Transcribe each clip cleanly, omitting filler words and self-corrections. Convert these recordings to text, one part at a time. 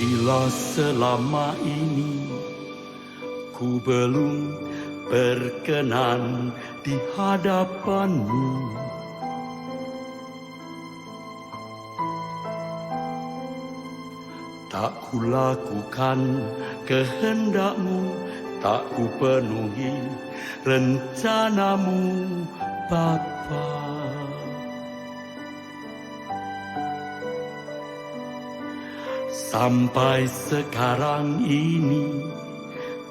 Bila selama ini ku belum berkenan di hadapanmu, tak ku lakukan kehendakmu, tak ku penuhi rencanamu, Bapa. Sampai sekarang ini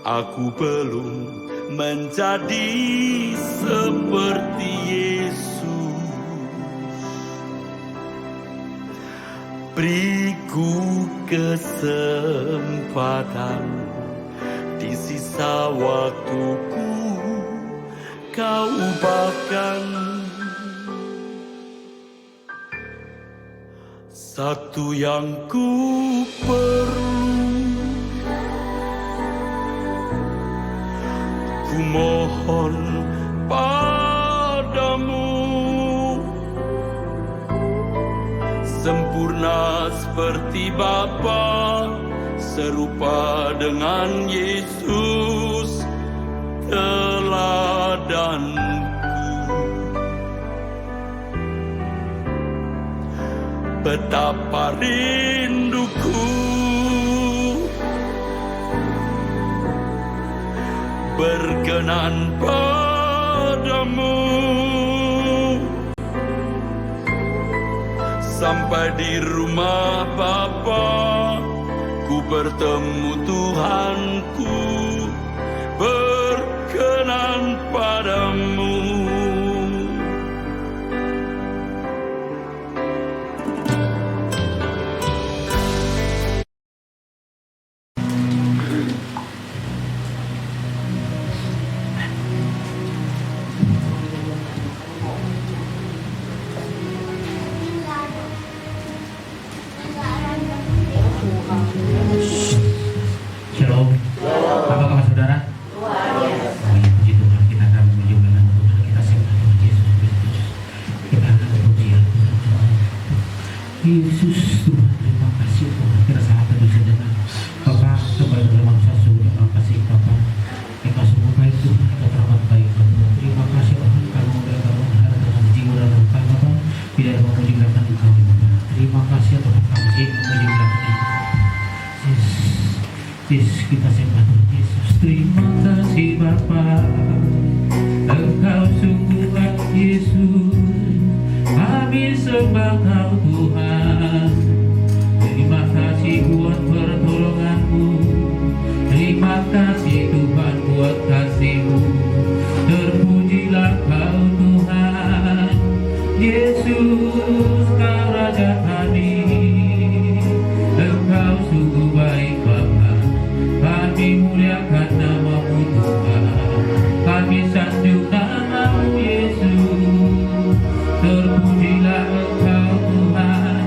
aku belum menjadi seperti Yesus. Beriku kesempatan di sisa waktuku, kau ubahkan satu yang ku perlu. Ku mohon padamu, sempurna seperti Bapa, serupa dengan Yesus teladanku. Betapa rinduku berkenan padamu, sampai di rumah Bapa ku bertemu Tuhanku, berkenan padamu. Shalom. Apa kabar saudara? Puji Tuhan, kita akan menuju dengan Tuhan kita sembah Tuhan Yesus Kristus. Kita akan puji Tuhan Yesus. Tuhan, terima kasih Tuhan. Kita sangat teduh sejenak. Bapak, sebagai manusia sungguh terima kasih Bapak. Kita sungguh baik Tuhan, kita teramat baik Tuhan. Terima kasih Tuhan, karena udah kamu menghadap dengan jiwa dan rupa Bapak. Tidak memuji belakang Engkau Bapak. Terima kasih Tuhan, kami memuji belakang Engkau. Yesus, kita sembah Tuhan Yesus. Terima kasih Bapa, Engkau sungguh baik Yesus. Kami sembah Kau Tuhan. Terima kasih buat pertolongan-Mu. Terima kasih Tuhan buat kasih-Mu. Terpujilah Kau Tuhan Yesus, Kau Raja kami. Engkau sungguh baik Bapa. Kami muliakan nama-Mu Tuhan. Kami sanjung nama-Mu Yesus. Terpujilah Engkau Tuhan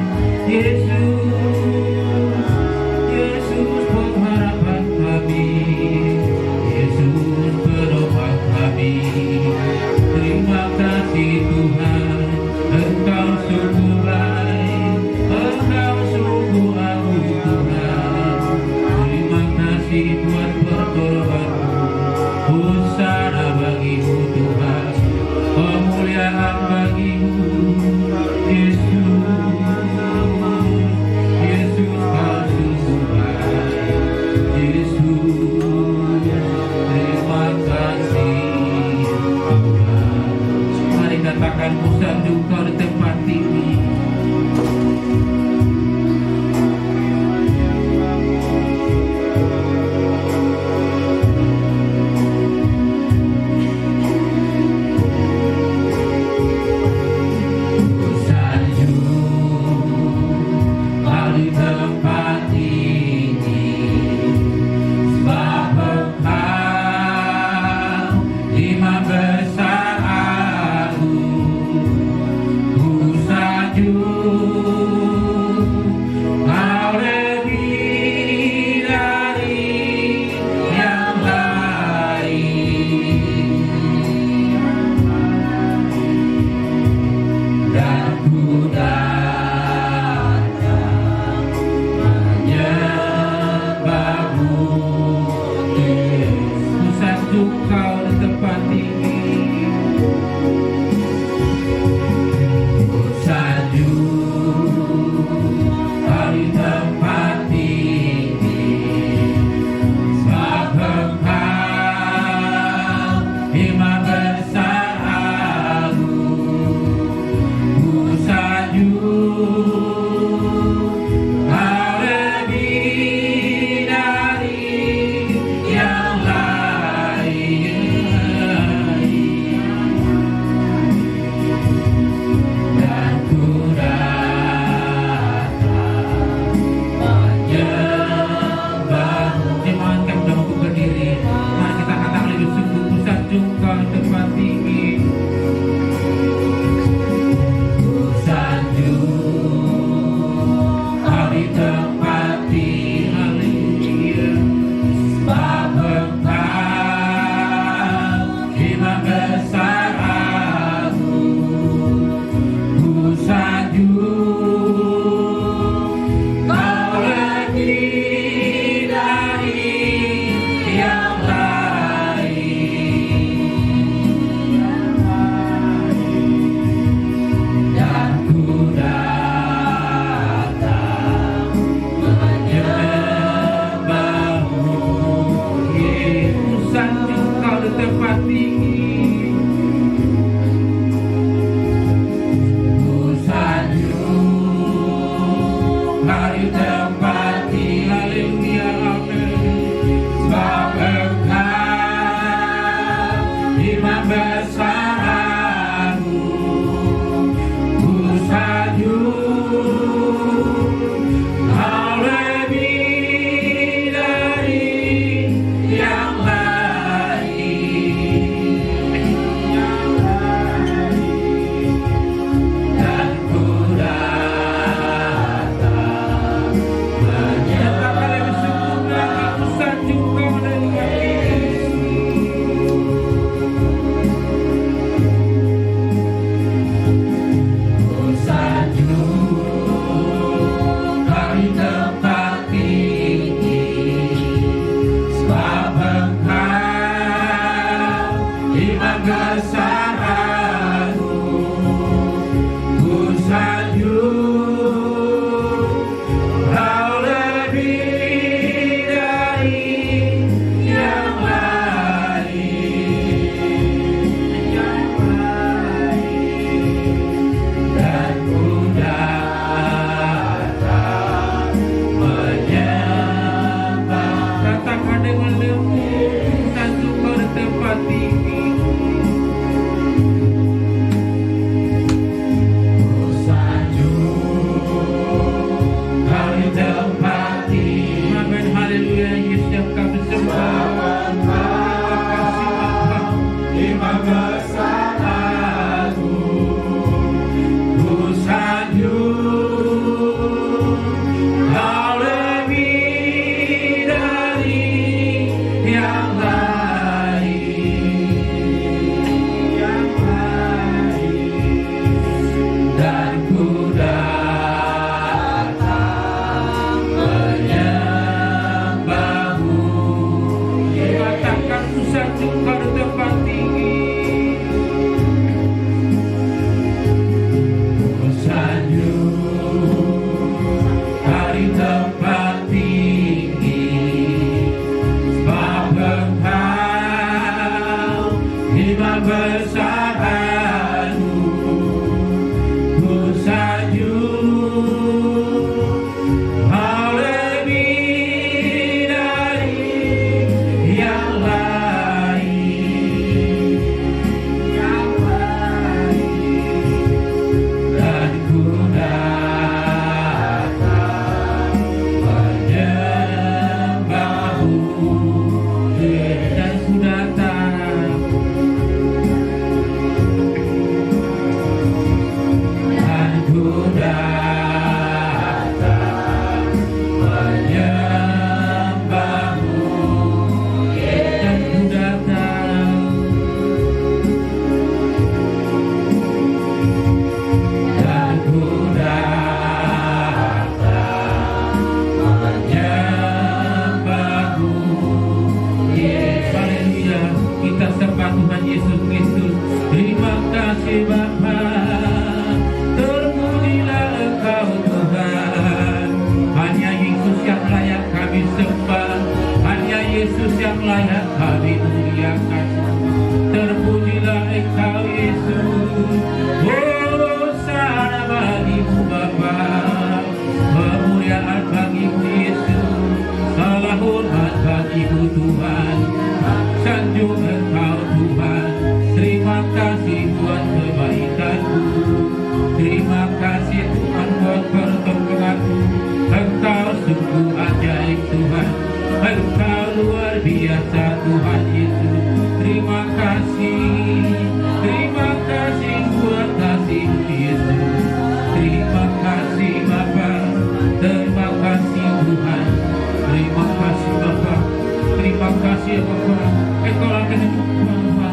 kasih ya Bapa. Engkau lah kehidupan Bapa.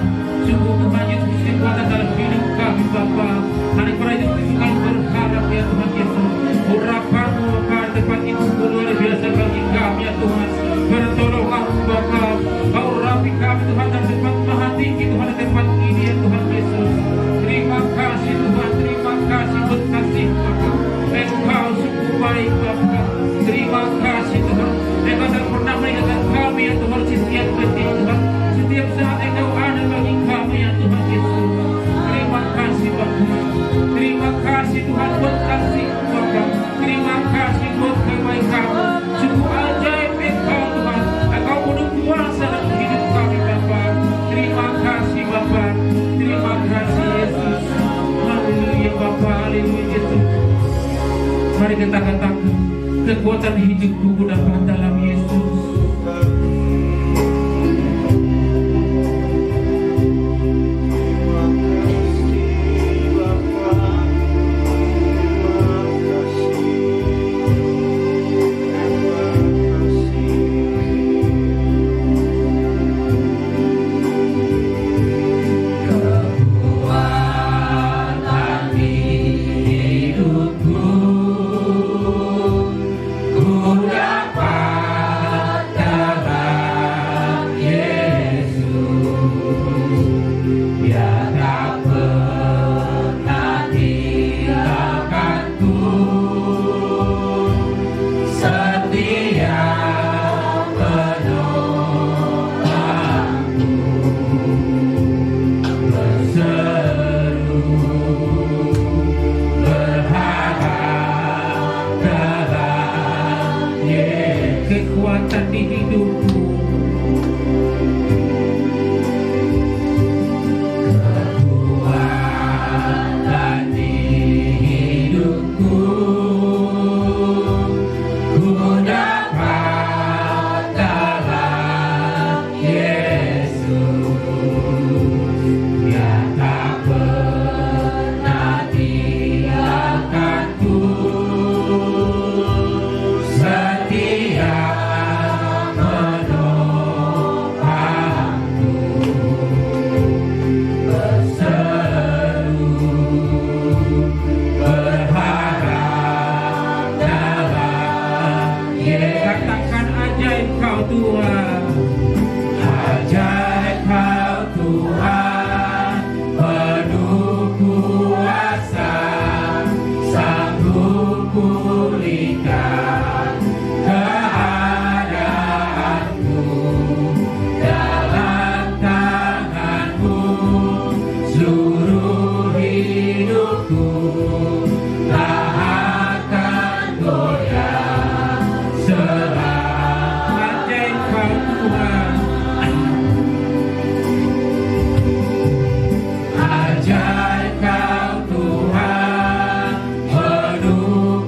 Sungguh Tuhan Yesus kekuatan dalam hidup kami Bapa. Hari karena itu kami berharap ya Tuhan Yesus. Urapanmu Bapa tempat itu luar biasa bagi kami ya Tuhan. Bertolonglah Bapa. Kau rapi kami Tuhan dan tempat maha tinggi Tuhan di tempat ini ya Tuhan Yesus. Terima kasih Tuhan, terima kasih berkasih Bapa. Engkau sungguh baik Bapa. Terima kasih Tuhan. Engkau tak pernah meninggalkan kami ya Tuhan setiap detik Tuhan. Setiap saat Engkau ada bagi kami ya Tuhan Yesus. Terima kasih Bapa. Terima kasih Tuhan buat kasih Bapa. Terima kasih buat kebaikan. Sungguh ajaib Engkau Tuhan. Engkau penuh kuasa dalam hidup kami Bapa. Terima kasih Bapa. Terima kasih Yesus. Haleluya Bapa. Haleluya Yesus. Mari kita katakan kekuatan hidupku dapat dalam Yesus. Kekuatan di hidupku. Kekuatan di hidupku. Ku dapat dalam Yesus. Dia tak pernah tinggalkanku. Setia Tuhan, ajaib Kau Tuhan, penuh kuasa, sanggup pulihkan keadaanku, dalam tangan-Mu seluruh hidupku, tak akan goyah selama. Ajaib Kau Tuhan, penuh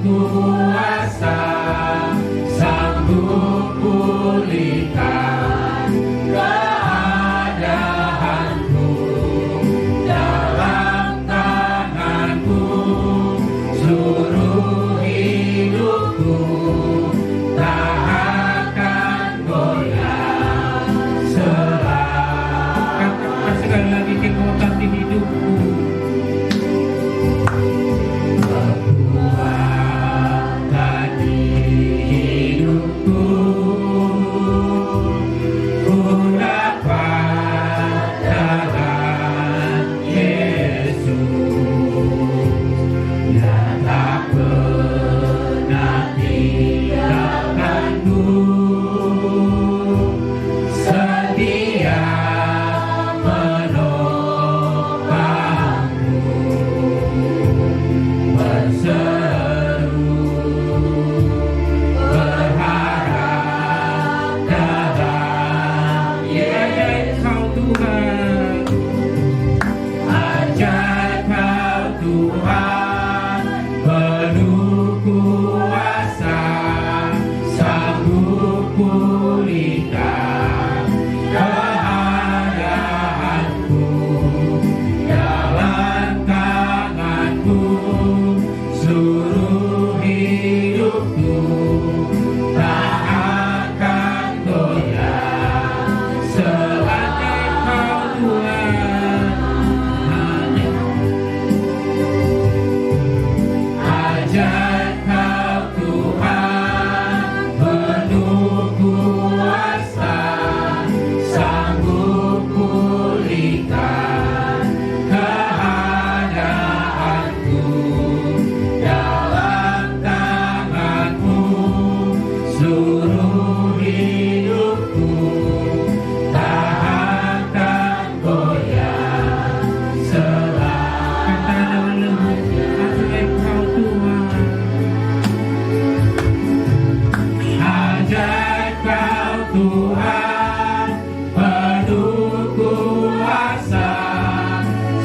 Tuhan penuh kuasa,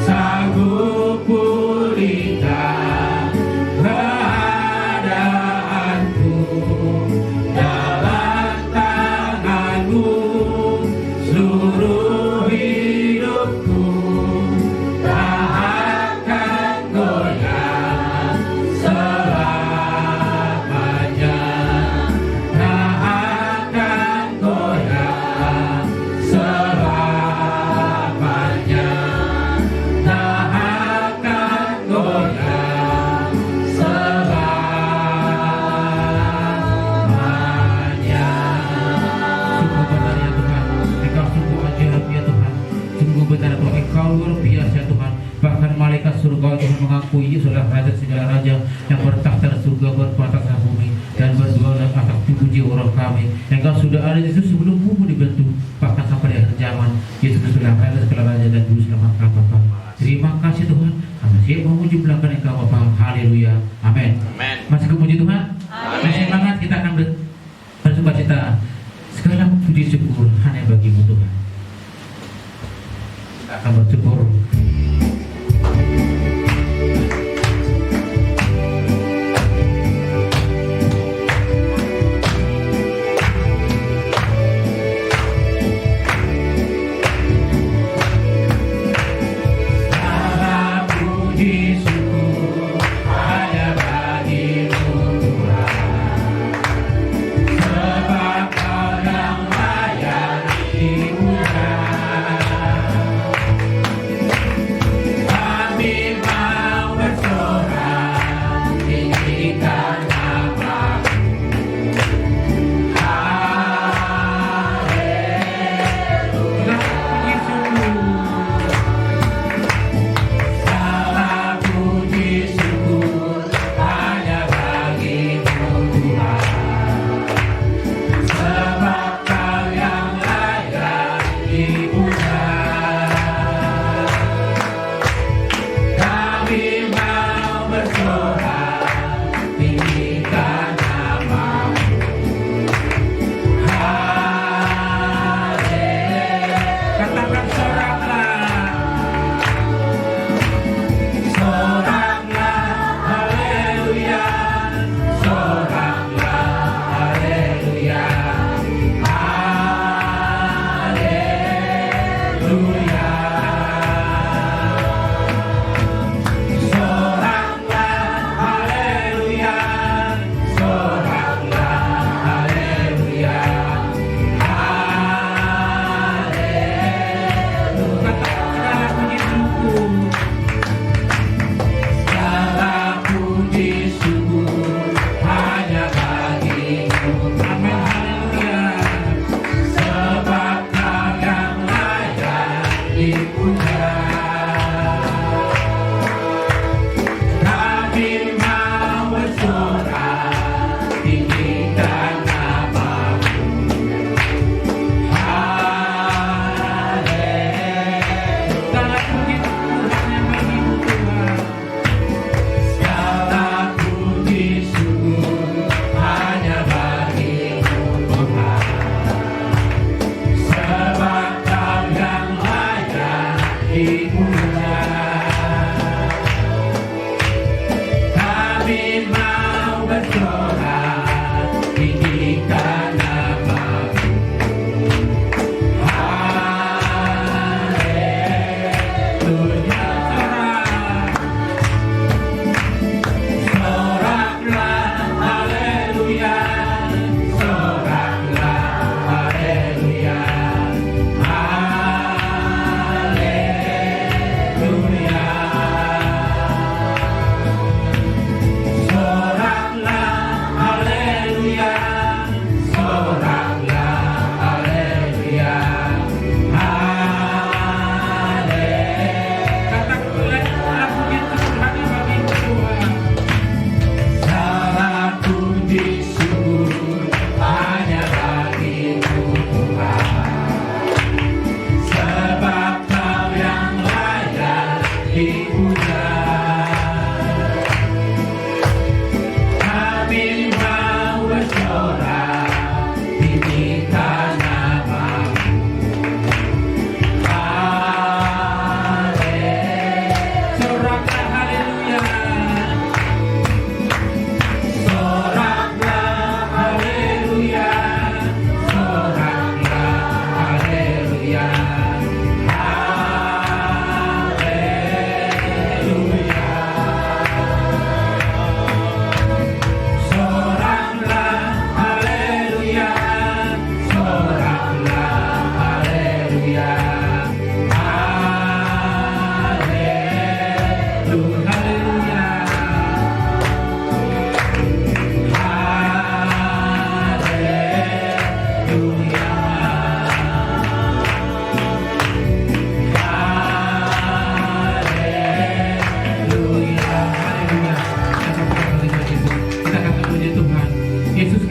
sanggup pulihkan keadaanku. Dalam tangan-Mu seluruh hidupku, tak akan goyah selamanya, tak akan goyah selamanya, tak akan goyah selamanya. Sungguh benar ya Tuhan, Engkau sungguh ajaib ya Tuhan, sungguh benar Tuhan, Engkau luar biasa ya Tuhan. Bahkan malaikat surga Tuhan mengakui Yesus adalah Raja segala Raja yang bertakhta di surga, berkuasa atas bumi, dan berdua atas puji orang kami. Engkau sudah ada di situ sebelum bumi dibentuk, bahkan sampai di akhir zaman. Yesus adalah Raja segala Raja dan Juru Selamat kami Bapa. Terima kasih Tuhan, kami siap memuji belakang Engkau Bapa. Haleluya, amin. Amin. Masih kemuji Tuhan. Amin. Masih semangat, kita akan bersukacita. Segala puji syukur hanya bagi-Mu Tuhan. Kita akan bersyukur. Segala puji syukur hanya bagi-Mu Tuhan, sebab Kau yang layak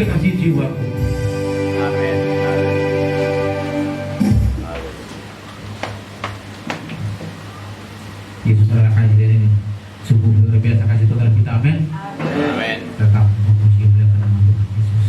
kekasih jiwaku. Amin. Yesus adalah kejadian ini. Sungguh luar biasa kasih Tuhan kita. Amin. Amin. Tetap memuji beliau nama Tuhan Yesus.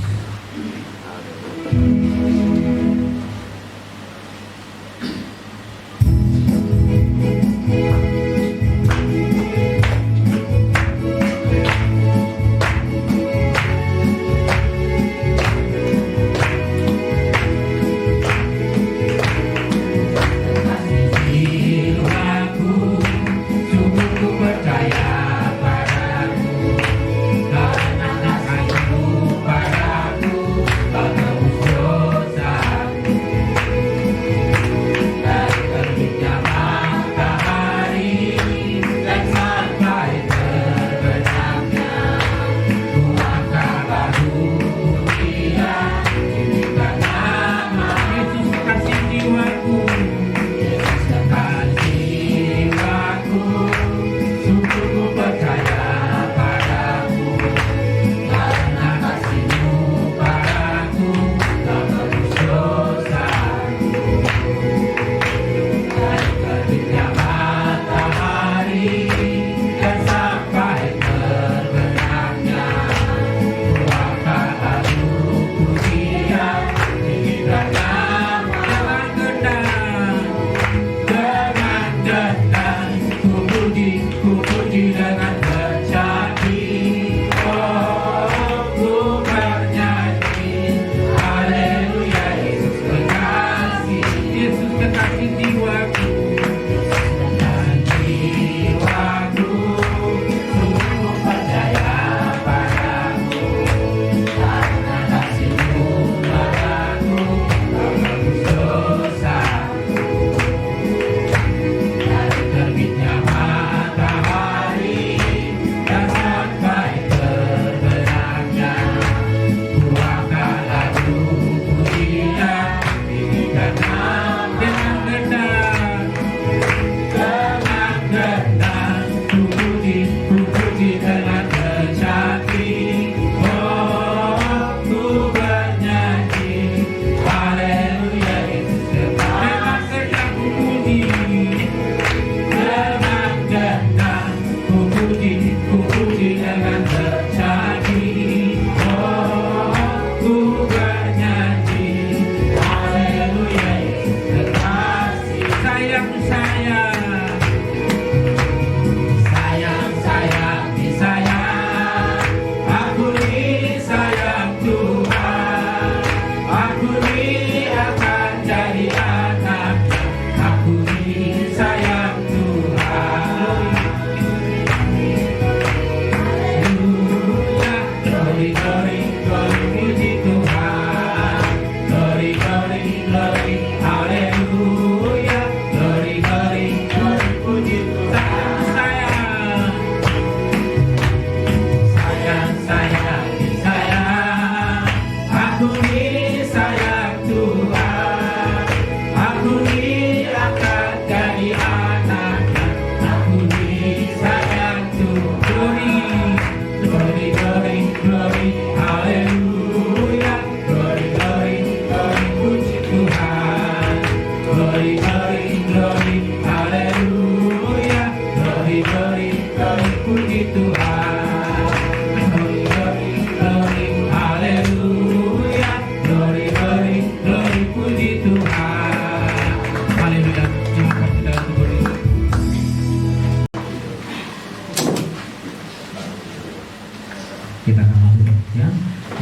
Kita akan masuk ya,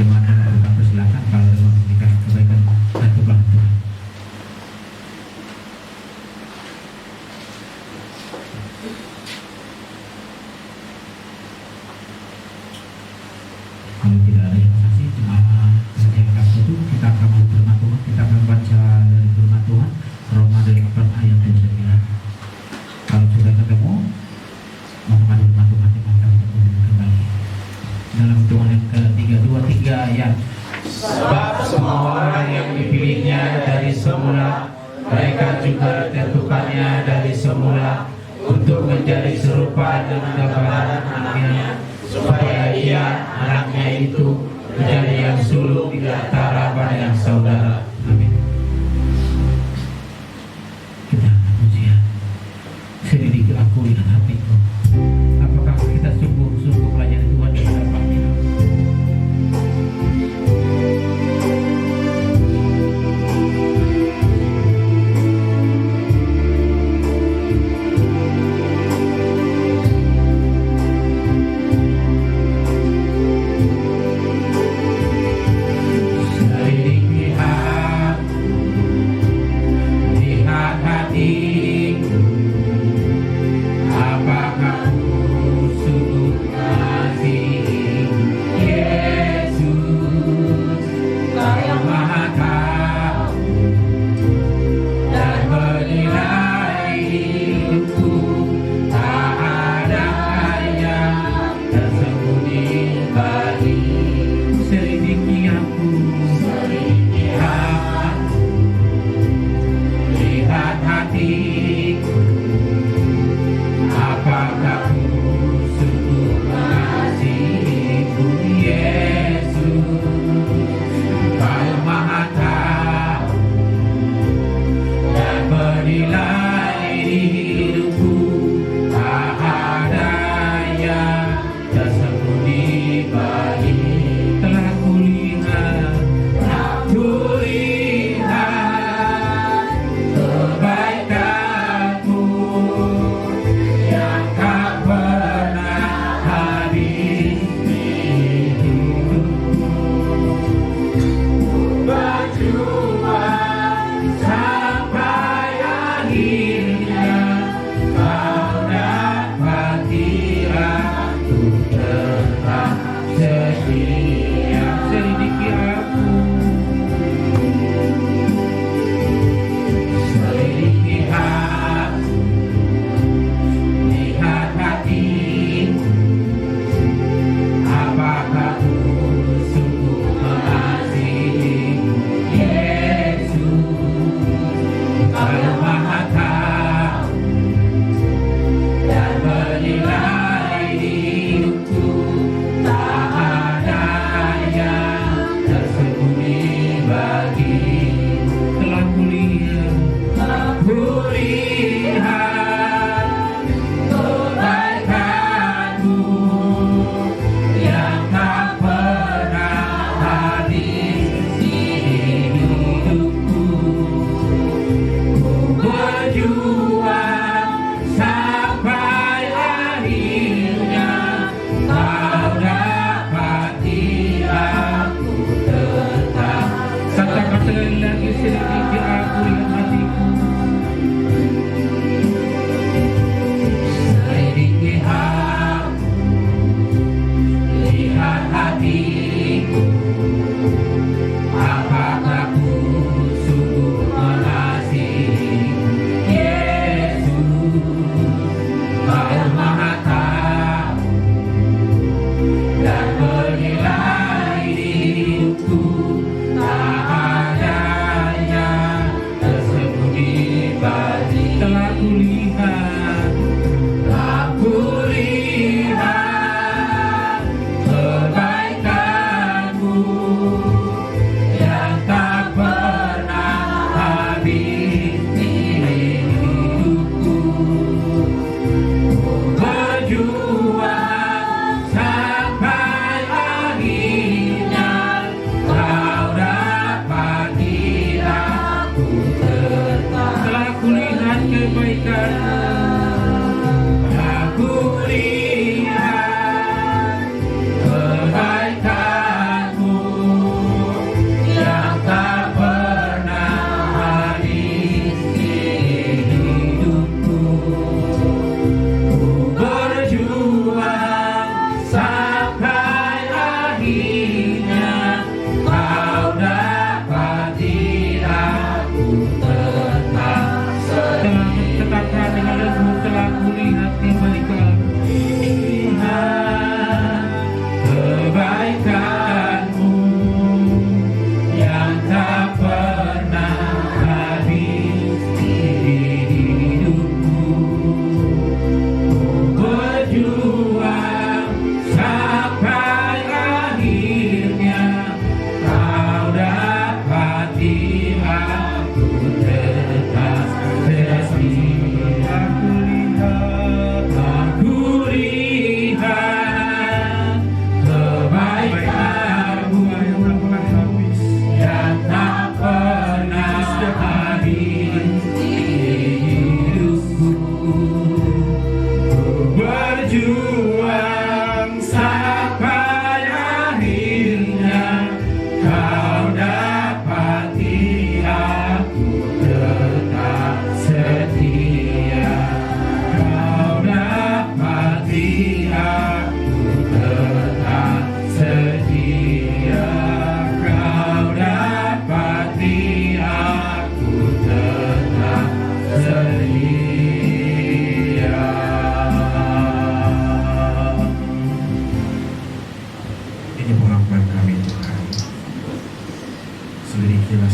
dimana kita persilakan kalau memang memberikan kebaikan dan kebenaran Tuhan. Kalau tidak ada yang saksi, sejak itu kita akan mau firman Tuhan. Kita akan baca dari firman Tuhan Roma 8 ayat 29. Kalau sudah ketemu, mohon firman Tuhan dimakan kembali. Dalam Tuhan yang ke-323 ayat. Sebab semua orang yang dipilihnya dari semula, mereka juga ditentukannya dari semula untuk menjadi serupa dengan gambaran anaknya, supaya ia, anaknya itu, menjadi yang sulung antara banyak saudara. Amin. Kita pujian. Selidiki aku dengan hatiku. Apakah kita sungguh-sungguh melayani Tuhan dengan harapannya?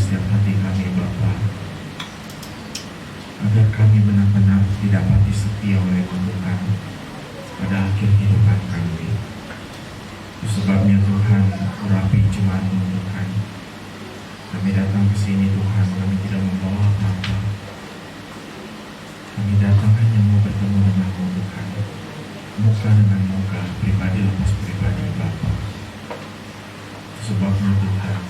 setiap hati kami Bapa, agar kami benar-benar didapati setia oleh Tuhan pada akhir kehidupan kami. Itu sebabnya Tuhan, urapi jemaat-Mu Tuhan. Kami datang ke sini Tuhan, kami tidak membawa apa-apa. Kami datang hanya mau bertemu dengan-Mu Tuhan, muka dengan muka, pribadi lepas pribadi Bapa. Sebabnya Tuhan,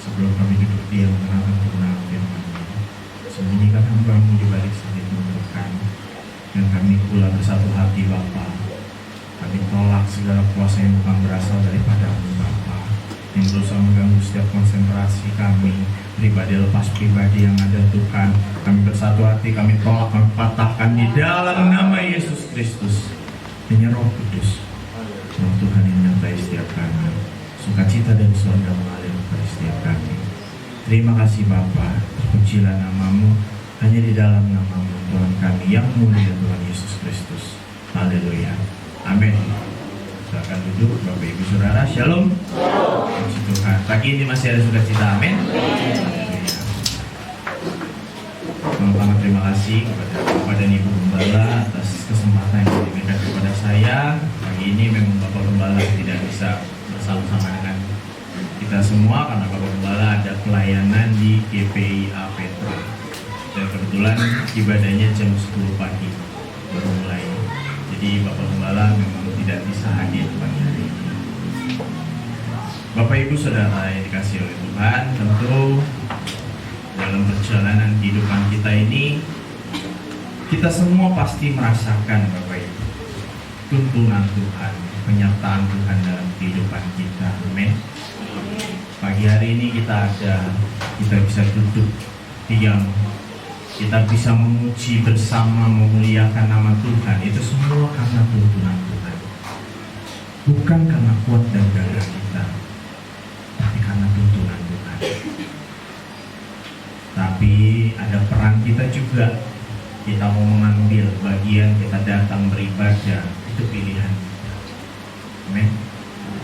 sebelum kami duduk diam menatap kebenaran firman-Mu, sembunyikan hamba-Mu di balik salib-Mu Tuhan, dan kami pula bersatu hati Bapa. Kami tolak segala kuasa yang bukan berasal daripada-Mu Bapa, yang berusaha mengganggu setiap konsentrasi kami, pribadi lepas pribadi yang ada Tuhan. Kami bersatu hati, kami tolak, kami patahkan di dalam nama Yesus Kristus. Hanya Roh Kudus, Roh Tuhan yang menyertai setiap kami. Sukacita dari surga mengalir kepada setiap kami. Terima kasih Bapa, terpujilah nama-Mu, hanya di dalam nama-Mu Tuhan kami yang mulia Tuhan Yesus Kristus. Haleluya. Amin. Silakan duduk Bapak Ibu Saudara. Shalom. Puji Tuhan. Pagi ini masih ada sukacita. Amin. Pertama-tama terima kasih kepada Bapak dan Ibu Gembala atas kesempatan yang diberikan kepada saya. Pagi ini memang Bapak Gembala tidak bisa bersama-sama dengan kita semua karena Bapak Gembala ada pelayanan di GPIA Petra. Dan kebetulan ibadahnya jam 10 pagi baru mulai. Jadi Bapak Gembala memang tidak bisa hadir pagi hari ini. Bapak Ibu Saudara yang dikasihi oleh Tuhan, tentu dalam perjalanan kehidupan kita ini, kita semua pasti merasakan Bapak Ibu tuntunan Tuhan, penyertaan Tuhan dalam kehidupan kita. Amin. Pagi hari ini kita bisa duduk diam, kita bisa memuji bersama, memuliakan nama Tuhan. Itu semua karena tuntunan Tuhan, bukan karena kuat dan gagah kita, tapi karena tuntunan Tuhan. Tapi ada peran kita juga. Kita mau mengambil bagian, kita datang beribadah, itu pilihan kita. Amin.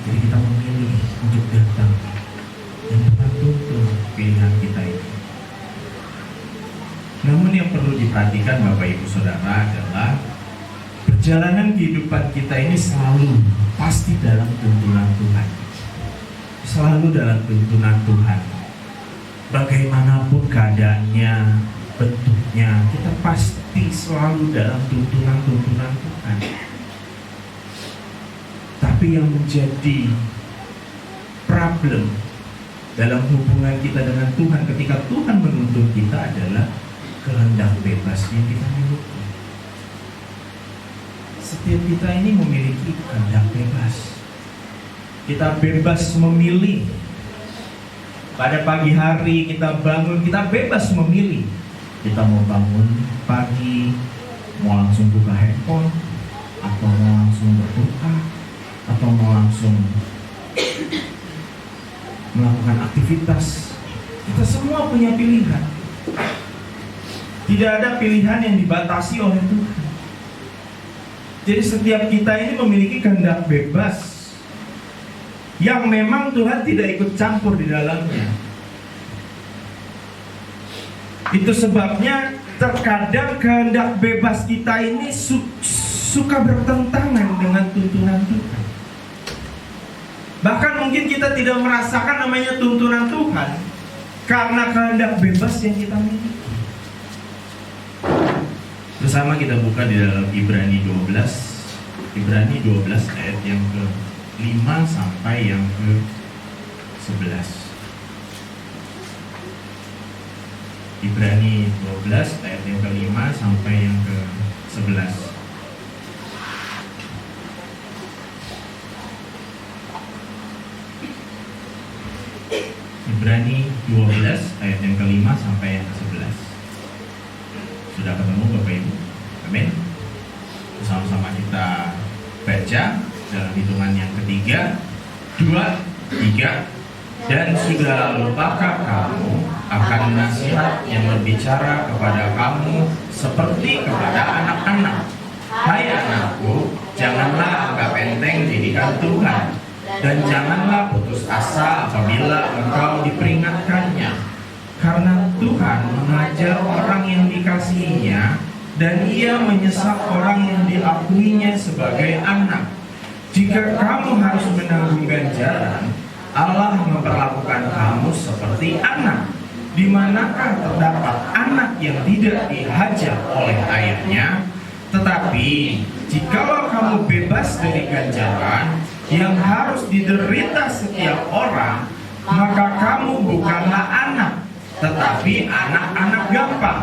Jadi kita memilih untuk datang dan Tuhan tuntun pilihan kita ini. Namun yang perlu diperhatikan Bapak Ibu Saudara adalah perjalanan kehidupan kita ini selalu pasti dalam tuntunan Tuhan. Selalu dalam tuntunan Tuhan. Bagaimanapun keadaannya, bentuknya, kita pasti selalu dalam tuntunan-tuntunan Tuhan. Tapi yang menjadi problem dalam hubungan kita dengan Tuhan ketika Tuhan menuntun kita adalah kehendak bebas yang kita miliki. Setiap kita ini memiliki kehendak bebas. Kita bebas memilih. Pada pagi hari kita bangun, kita bebas memilih. Kita mau bangun pagi, mau langsung buka handphone, atau mau langsung berdoa, atau mau langsung melakukan aktivitas. Kita semua punya pilihan. Tidak ada pilihan yang dibatasi oleh Tuhan. Jadi setiap kita ini memiliki kehendak bebas yang memang Tuhan tidak ikut campur di dalamnya. Itu sebabnya terkadang kehendak bebas kita ini suka bertentangan dengan tuntunan Tuhan. Bahkan mungkin kita tidak merasakan namanya tuntunan Tuhan karena kehendak bebas yang kita miliki. Bersama kita buka di dalam Ibrani 12. Ibrani 12 ayat yang ke-5 sampai yang ke-11. Ibrani 12 ayat yang ke-5 sampai yang ke-11. Ibrani 12 ayat yang ke-5 sampai yang ke-11. Sudah ketemu Bapak Ibu? Amin. Bersama-sama kita baca dalam hitungan yang ketiga, 2, 3. Dan sudah lupakah kamu akan nasihat yang berbicara kepada kamu seperti kepada anak-anak? Hai anakku, janganlah anggap enteng didikan Tuhan, dan janganlah putus asa apabila engkau diperingatkannya. Karena Tuhan mengajar orang yang dikasihinya, dan Ia menyesak orang yang diakuinya sebagai anak. Jika kamu harus menanggung ganjaran, Allah memperlakukan kamu seperti anak. Di manakah terdapat anak yang tidak dihajar oleh ayahnya? Tetapi jikalau kamu bebas dari ganjaran yang harus diderita setiap orang, maka kamu bukanlah anak, tetapi anak-anak gampang.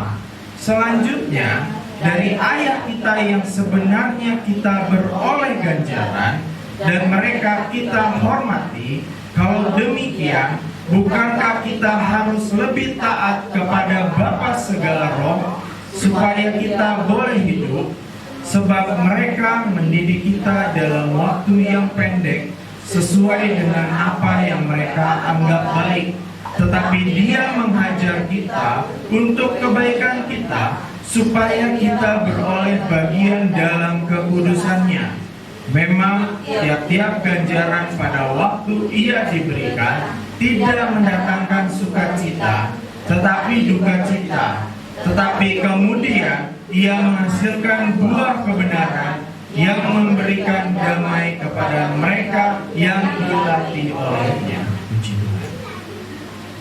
Selanjutnya, dari ayah kita yang sebenarnya kita beroleh ganjaran, dan mereka kita hormati. Kalau demikian, bukankah kita harus lebih taat kepada Bapa segala roh, supaya kita boleh hidup? Sebab mereka mendidik kita dalam waktu yang pendek, sesuai dengan apa yang mereka anggap baik. Tetapi Dia menghajar kita untuk kebaikan kita, supaya kita beroleh bagian dalam kekudusannya. Memang tiap-tiap ganjaran pada waktu ia diberikan tidak mendatangkan sukacita, tetapi duka cita. Tetapi kemudian ia menghasilkan buah kebenaran yang memberikan damai kepada mereka yang dilatih olehnya. Puji Tuhan.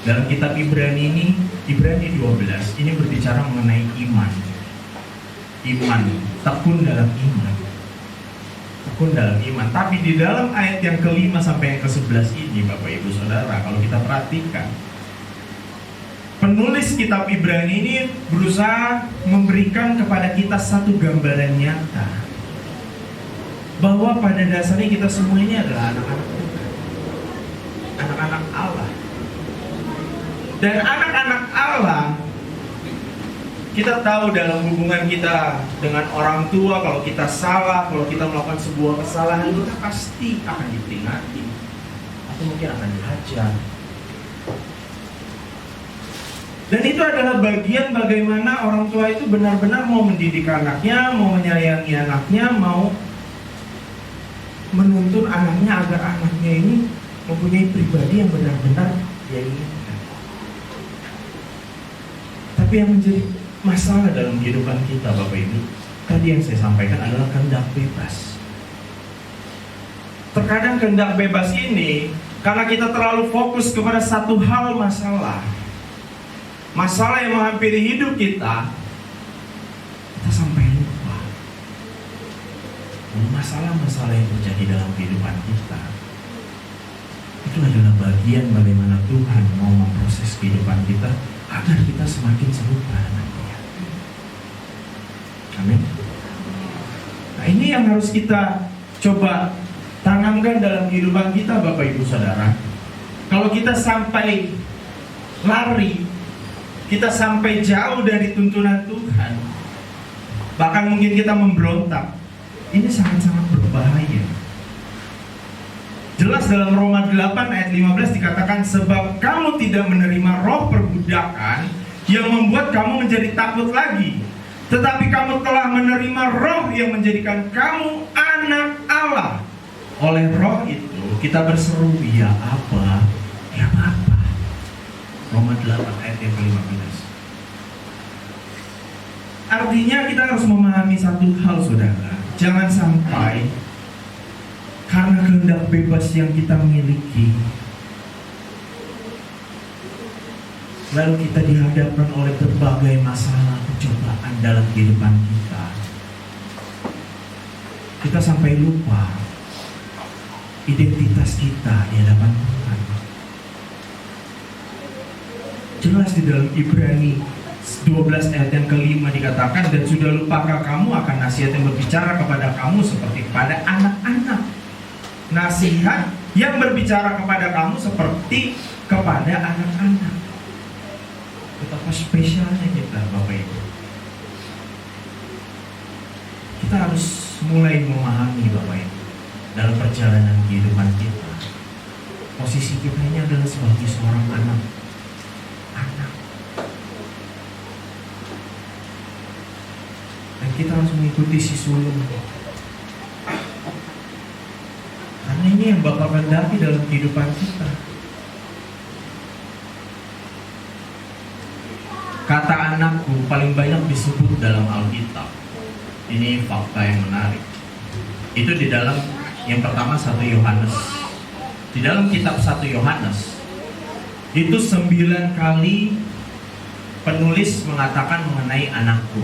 Dalam kitab Ibrani ini, Ibrani 12, ini berbicara mengenai iman. Iman, tekun dalam iman. Tekun dalam iman. Tapi di dalam ayat yang ke-5 sampai yang ke-11 ini, Bapak Ibu Saudara, kalau kita perhatikan, penulis kitab Ibrani ini berusaha memberikan kepada kita satu gambaran nyata bahwa pada dasarnya kita semua ini adalah anak-anak Tuhan, anak-anak Allah. Dan anak-anak Allah, kita tahu dalam hubungan kita dengan orang tua, kalau kita salah, kalau kita melakukan sebuah kesalahan, kita pasti akan diperingati atau mungkin akan dihajar. Dan itu adalah bagian bagaimana orang tua itu benar-benar mau mendidik anaknya, mau menyayangi anaknya, mau menuntun anaknya agar anaknya ini mempunyai pribadi yang benar-benar dia inginkan. Tapi yang menjadi masalah dalam kehidupan kita, Bapak Ibu, tadi yang saya sampaikan adalah kehendak bebas. Terkadang kehendak bebas ini, karena kita terlalu fokus kepada satu hal masalah yang menghampiri hidup kita sampai lupa masalah-masalah yang terjadi dalam kehidupan kita itu adalah bagian bagaimana Tuhan mau memproses kehidupan kita agar kita semakin serupa dengan Dia. Amin. Nah, ini yang harus kita coba tanamkan dalam kehidupan kita, Bapak Ibu Saudara. Kalau kita sampai lari, kita sampai jauh dari tuntunan Tuhan, bahkan mungkin kita memberontak, ini sangat-sangat berbahaya. Jelas dalam Roma 8 ayat 15 dikatakan, sebab kamu tidak menerima roh perbudakan yang membuat kamu menjadi takut lagi, tetapi kamu telah menerima roh yang menjadikan kamu anak Allah. Oleh roh itu kita berseru, ya Aba, ya Bapa. Roma 8 ayat yang ke-15. Artinya kita harus memahami satu hal, saudara. Jangan sampai karena kehendak bebas yang kita miliki, lalu kita dihadapkan oleh berbagai masalah percobaan dalam kehidupan kita, kita sampai lupa identitas kita di hadapan Tuhan. Jelas di dalam Ibrani 12 ayat yang ke-5 dikatakan, dan sudah lupakah kamu akan nasihat yang berbicara kepada kamu seperti kepada anak-anak? Nasihat yang berbicara kepada kamu seperti kepada anak-anak. Betapa spesialnya kita, Bapak Ibu. Kita harus mulai memahami, Bapak Ibu, dalam perjalanan kehidupan kita, posisi kita ini adalah sebagai seorang anak. Dan kita harus mengikuti si sulung. Karena ini yang bakal kehendaki dalam kehidupan kita. Kata anakku paling banyak disebut dalam Alkitab. Ini fakta yang menarik. Itu di dalam yang pertama 1 Yohanes. Di dalam kitab 1 Yohanes itu 9 kali penulis mengatakan mengenai anakku.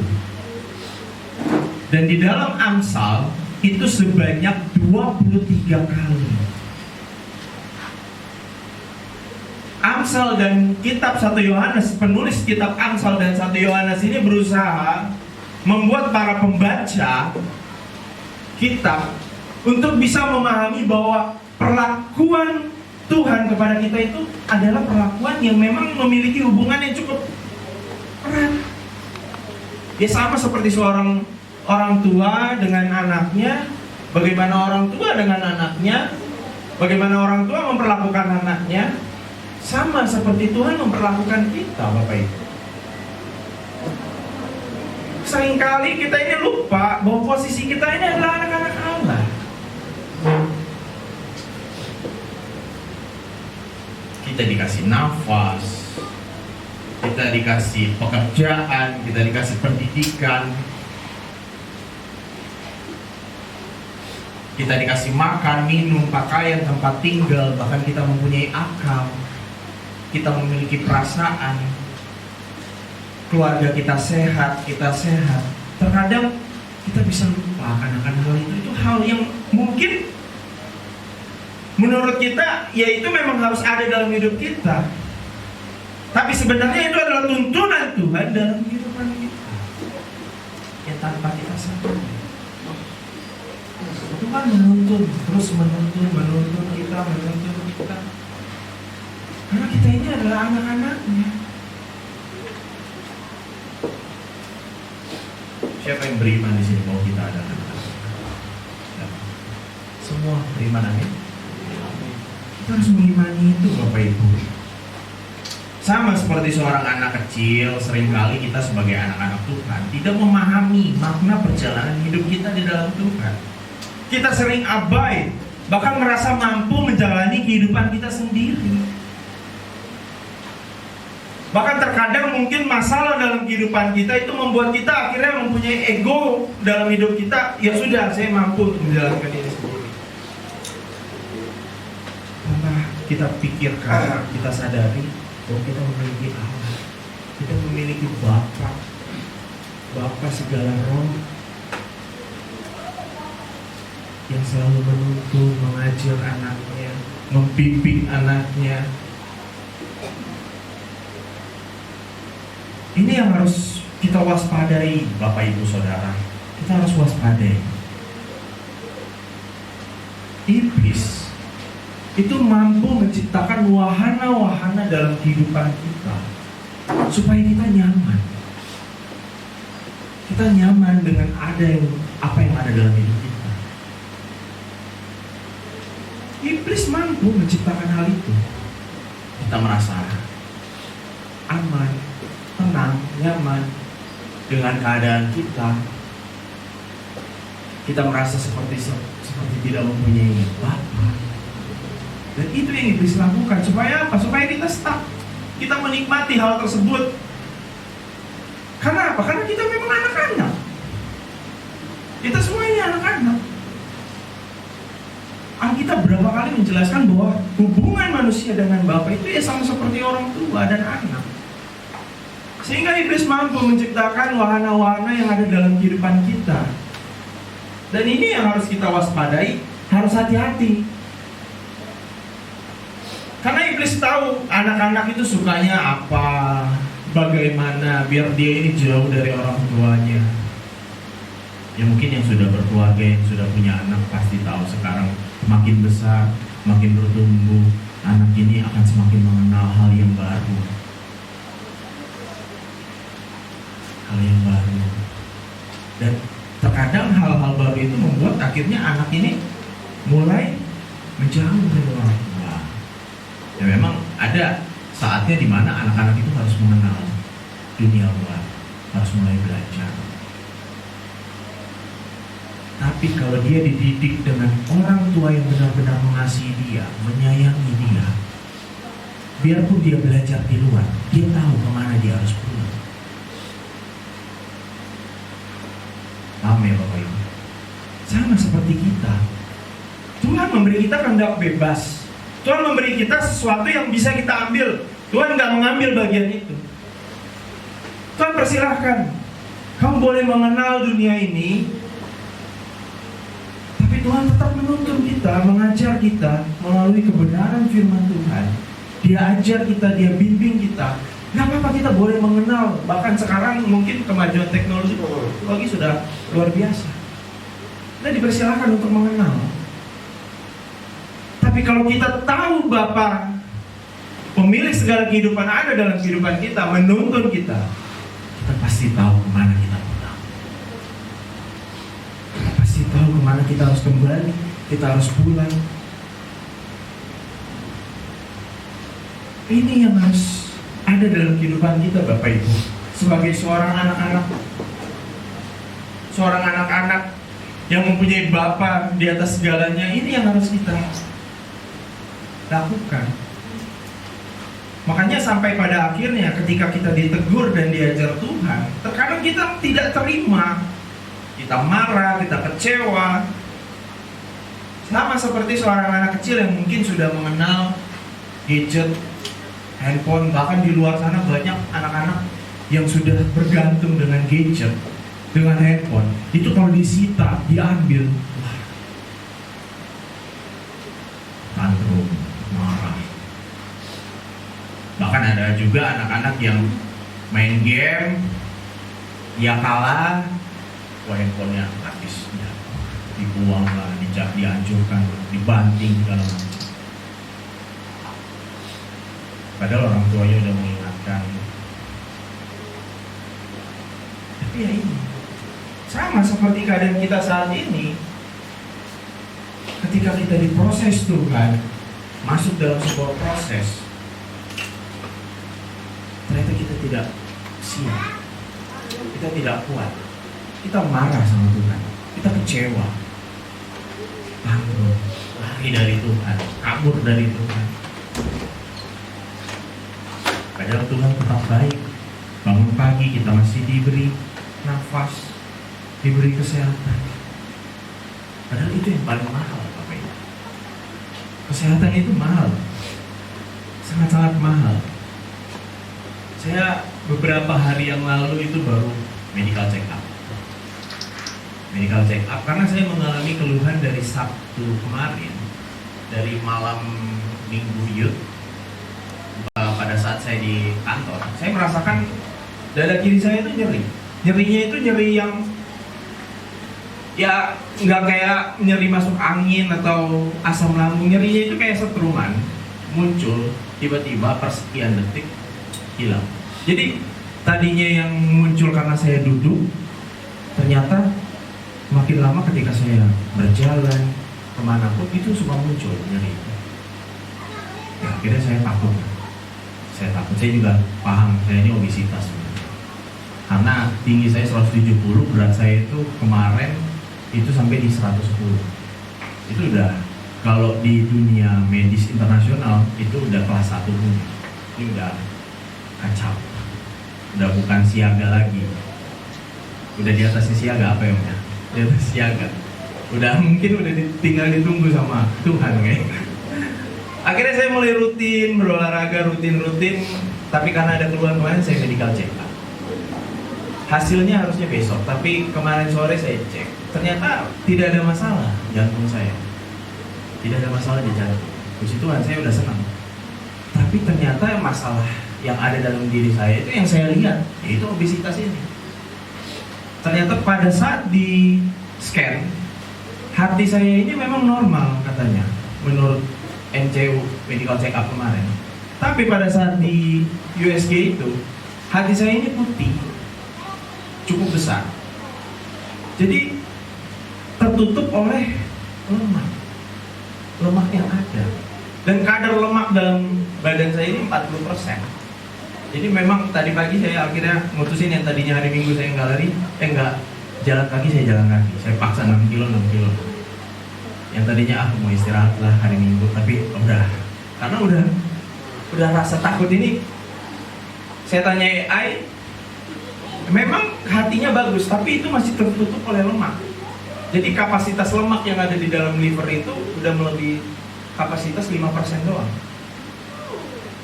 Dan di dalam Amsal itu sebanyak 23 kali. Amsal dan kitab 1 Yohanes, penulis kitab Amsal dan 1 Yohanes ini berusaha membuat para pembaca kitab untuk bisa memahami bahwa perlakuan Tuhan kepada kita itu adalah perlakuan yang memang memiliki hubungan yang cukup erat. Ya sama seperti seorang orang tua dengan anaknya, bagaimana orang tua dengan anaknya, bagaimana orang tua memperlakukan anaknya, sama seperti Tuhan memperlakukan kita, Bapak Ibu. Seringkali kita ini lupa bahwa posisi kita ini adalah anak-anak Allah. Kita dikasih nafas, kita dikasih pekerjaan, kita dikasih pendidikan, kita dikasih makan, minum, pakaian, tempat tinggal, bahkan kita mempunyai akal, kita memiliki perasaan, keluarga kita sehat. Terkadang kita bisa lupa akan hal itu. Itu hal yang mungkin menurut kita ya itu memang harus ada dalam hidup kita. Tapi sebenarnya itu adalah tuntunan Tuhan dalam kehidupan kita yang tanpa kita sadari. Tuhan menuntun, terus menuntun kita. Karena kita ini adalah anak-anaknya. Siapa yang beriman di sini bahwa kita adalah anak-anak? Semua beriman, amin. Kita harus mengimani itu, Bapak Ibu. Sama seperti seorang anak kecil, seringkali kita sebagai anak-anak Tuhan tidak memahami makna perjalanan hidup kita di dalam Tuhan. Kita sering abai, bahkan merasa mampu menjalani kehidupan kita sendiri. Bahkan terkadang mungkin masalah dalam kehidupan kita itu membuat kita akhirnya mempunyai ego dalam hidup kita. Ya sudah, saya mampu untuk menjalankan ini sendiri. Tanpa kita pikirkan, kita sadari bahwa kita memiliki Allah, kita memiliki Bapa segala roh yang selalu menuntun, mengajar anaknya, membimbing anaknya. Ini yang harus kita waspadai, Bapak Ibu Saudara. Kita harus waspadai. Iblis itu mampu menciptakan wahana-wahana dalam kehidupan kita supaya kita nyaman. Kita nyaman dengan apa yang ada dalam hidup kita. Iblis mampu menciptakan hal itu. Kita merasa aman, tenang, nyaman dengan keadaan kita. Kita merasa seperti tidak mempunyai Bapa. Dan itu yang iblis lakukan. Supaya apa? Supaya kita stuck. Kita menikmati hal tersebut. Karena apa? Karena kita memang anak-anak. Kita semuanya anak-anak. Alkitab berapa kali menjelaskan bahwa hubungan manusia dengan Bapa itu ya sama seperti orang tua dan anak. Sehingga iblis mampu menciptakan wahana-wahana yang ada dalam kehidupan kita. Dan ini yang harus kita waspadai, harus hati-hati. Karena iblis tahu anak-anak itu sukanya apa, bagaimana, biar dia ini jauh dari orang tuanya. Ya mungkin yang sudah berkeluarga, yang sudah punya anak pasti tahu sekarang makin besar, makin bertumbuh, anak ini akan semakin mengenal hal yang baru. Dan terkadang hal-hal baru itu membuat akhirnya anak ini mulai menjauh dari orang tua. Ya memang ada saatnya di mana anak-anak itu harus mengenal dunia luar, harus mulai belajar. Tapi kalau dia dididik dengan orang tua yang benar-benar mengasihi dia, menyayangi dia, biarpun dia belajar di luar, dia tahu kemana dia harus pulang. ya Bapak Ibu. Sama seperti kita. Tuhan memberi kita kehendak bebas. Tuhan memberi kita sesuatu yang bisa kita ambil. Tuhan nggak mengambil bagian itu. Tuhan persilahkan. Kamu boleh mengenal dunia ini, tapi Tuhan tetap menuntun kita, mengajar kita melalui kebenaran firman Tuhan. Dia ajar kita, dia bimbing kita. Gak apa-apa, kita boleh mengenal. Bahkan sekarang mungkin kemajuan teknologi sudah luar biasa. Kita dipersilahkan untuk mengenal. Tapi kalau kita tahu Bapa, pemilik segala kehidupan ada dalam kehidupan kita, menuntun kita pasti tahu kemana kita pulang. Kita pasti tahu kemana kita harus kembali, kita harus pulang. Ini yang harus ada dalam kehidupan kita Bapak Ibu. Sebagai seorang anak-anak yang mempunyai Bapa di atas segalanya, ini yang harus kita lakukan. Makanya sampai pada akhirnya ketika kita ditegur dan diajar Tuhan, terkadang kita tidak terima. Kita marah, kita kecewa. Sama seperti seorang anak kecil yang mungkin sudah mengenal gadget, handphone. Bahkan di luar sana banyak anak-anak yang sudah bergantung dengan gadget, dengan handphone. Itu kalau disita, diambil, tantrum, marah. Bahkan ada juga anak-anak yang main game, dia kalah, handphonenya habis, dibuang lah, dihancurkan, dibanting segala macam. Padahal orang tuanya udah mengingatkan. Tapi ya ini sama seperti keadaan kita saat ini. Ketika kita diproses Tuhan, masuk dalam sebuah proses, ternyata kita tidak siap, kita tidak kuat, kita marah sama Tuhan, kita kecewa, lari dari Tuhan, kabur dari Tuhan. Padahal Tuhan tetap baik. Bangun pagi kita masih diberi nafas, diberi kesehatan. Padahal itu yang paling mahal Bapak Ibu. Kesehatan itu mahal, sangat-sangat mahal. Saya beberapa hari yang lalu itu baru medical check up. Medical check up karena saya mengalami keluhan dari Sabtu kemarin, dari malam Minggu Yud. Pada saat saya di kantor, saya merasakan dada kiri saya itu nyeri. Nyerinya itu nyeri yang ya nggak kayak nyeri masuk angin atau asam lambung. Nyerinya itu kayak setruman, muncul tiba-tiba persekian detik hilang. Jadi tadinya yang muncul karena saya duduk, ternyata makin lama ketika saya berjalan kemanapun itu suka muncul nyeri. Ya, akhirnya saya takut. Saya juga paham saya ini obesitas. Karena tinggi saya 170, berat saya itu kemarin itu sampai di 110. Itu udah, kalau di dunia medis internasional itu udah kelas 1 dunia. Ini udah kacau. Udah bukan siaga lagi. Udah di atasnya siaga apa ya? Di atas siaga. Udah mungkin udah tinggal ditunggu sama Tuhan kayaknya. Akhirnya saya mulai rutin berolahraga, rutin. Tapi karena ada keluhan kemarin saya medical check up. Hasilnya harusnya besok, tapi kemarin sore saya cek. Ternyata tidak ada masalah jantung saya. Tidak ada masalah di jantung. Puji Tuhan, saya udah senang. Tapi ternyata masalah yang ada dalam diri saya itu yang saya lihat, yaitu obesitas ini. Ternyata pada saat di scan, hati saya ini memang normal katanya, menurut NCU medical check up kemarin. Tapi pada saat di USG itu, hati saya ini putih, cukup besar. Jadi tertutup oleh lemak yang ada. Dan kadar lemak dalam badan saya ini 40%. Jadi memang tadi pagi saya akhirnya mutusin yang tadinya hari Minggu saya nggak jalan kaki, saya jalan kaki. Saya paksa 6 kilo. Yang tadinya mau istirahat lah hari Minggu, tapi udah, karena udah rasa takut ini. Saya tanya AI, Memang hatinya bagus, tapi itu masih tertutup oleh lemak. Jadi kapasitas lemak yang ada di dalam liver itu udah melebihi kapasitas 5% doang.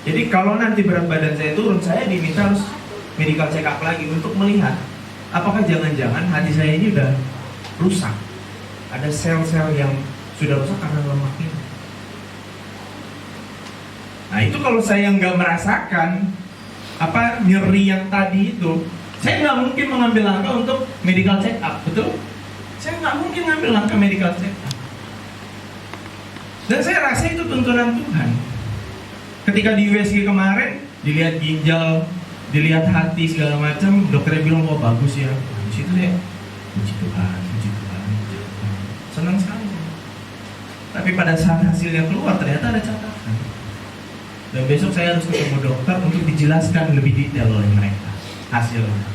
Jadi kalau nanti berat badan saya turun, saya diminta harus medical check up lagi untuk melihat apakah jangan-jangan hati saya ini udah rusak. Ada sel-sel yang sudah rusak karena lemak ini. Nah itu kalau saya nggak merasakan nyeri yang tadi itu, saya nggak mungkin mengambil langkah untuk medical check up, betul? Saya nggak mungkin ngambil langkah medical check up. Dan saya rasa itu tuntunan Tuhan. Ketika di USG kemarin, dilihat ginjal, dilihat hati segala macam, dokternya bilang wah bagus ya. Di situ ya, puji Tuhan, puji Tuhan, puji Tuhan. Senang sekali. Tapi pada saat hasilnya keluar ternyata ada catatan. Dan besok saya harus ketemu dokter untuk dijelaskan lebih detail oleh mereka hasilnya.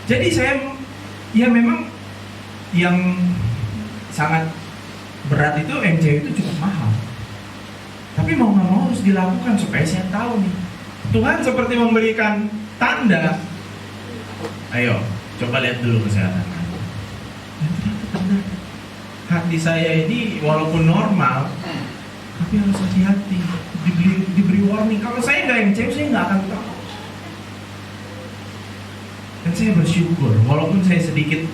Jadi saya ya memang yang sangat berat itu MCU itu cukup mahal. Tapi mau nggak mau harus dilakukan supaya saya tahu nih. Tuhan seperti memberikan tanda. Ayo, coba lihat dulu kesehatan Anda. Hati saya ini walaupun normal, tapi harus hati-hati. Diberi warning. Kalau saya nggak MCU, saya nggak akan tahu. Dan saya bersyukur, walaupun saya sedikit,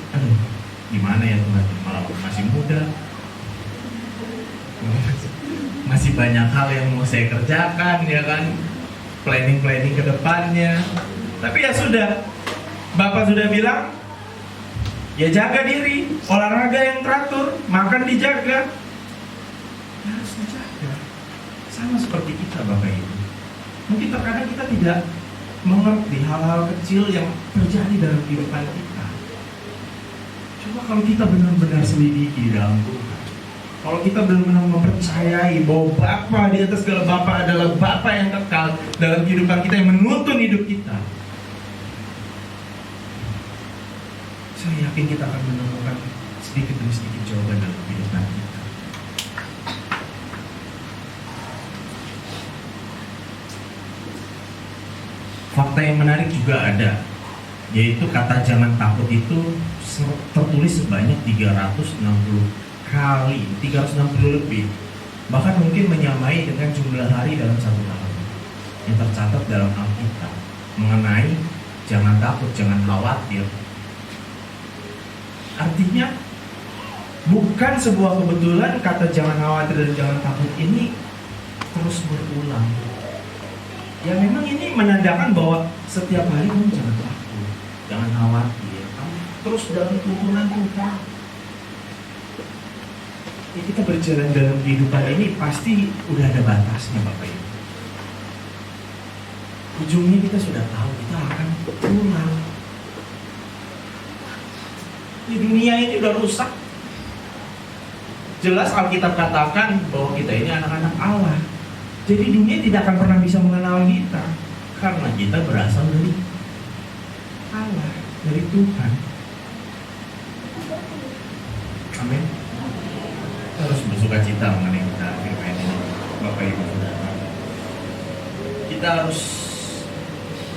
gimana ya Tuhan, malah masih muda, masih banyak hal yang mau saya kerjakan, ya kan, planning ke depannya. Tapi ya sudah, Bapak sudah bilang, ya jaga diri, olahraga yang teratur, makan dijaga, ya harus dijaga. Sama seperti kita Bapak Ibu. Mungkin terkadang kita tidak mengerti hal-hal kecil yang terjadi dalam kehidupan kita. Coba kalau kita benar-benar selidiki dalam Tuhan, kalau kita benar-benar mempercayai bahwa Bapa di atas segala Bapa adalah Bapa yang kekal dalam kehidupan kita, yang menuntun hidup kita, saya yakin kita akan menemukan sedikit demi sedikit jawaban dalam kehidupan kita. Fakta yang menarik juga ada, yaitu kata jangan takut itu tertulis sebanyak 360 kali, 360 lebih. Bahkan mungkin menyamai dengan jumlah hari dalam satu tahun yang tercatat dalam Alkitab mengenai jangan takut, jangan khawatir. Artinya bukan sebuah kebetulan kata jangan khawatir dan jangan takut ini terus berulang. Ya memang ini menandakan bahwa setiap hari kamu jangan takut, jangan khawatir, kamu terus dalam tuntunan Tuhan. Ya, kita berjalan dalam kehidupan ini pasti udah ada batasnya Bapak Ibu. Ujungnya kita sudah tahu kita akan pulang. Di dunia ini udah rusak. Jelas Alkitab katakan bahwa kita ini anak-anak Allah. Jadi dunia tidak akan pernah bisa mengenal kita karena kita berasal dari Allah, dari Tuhan. Amin. Harus bersuka cita mengenai kita firman ini, Bapak Ibu Saudara. Kita harus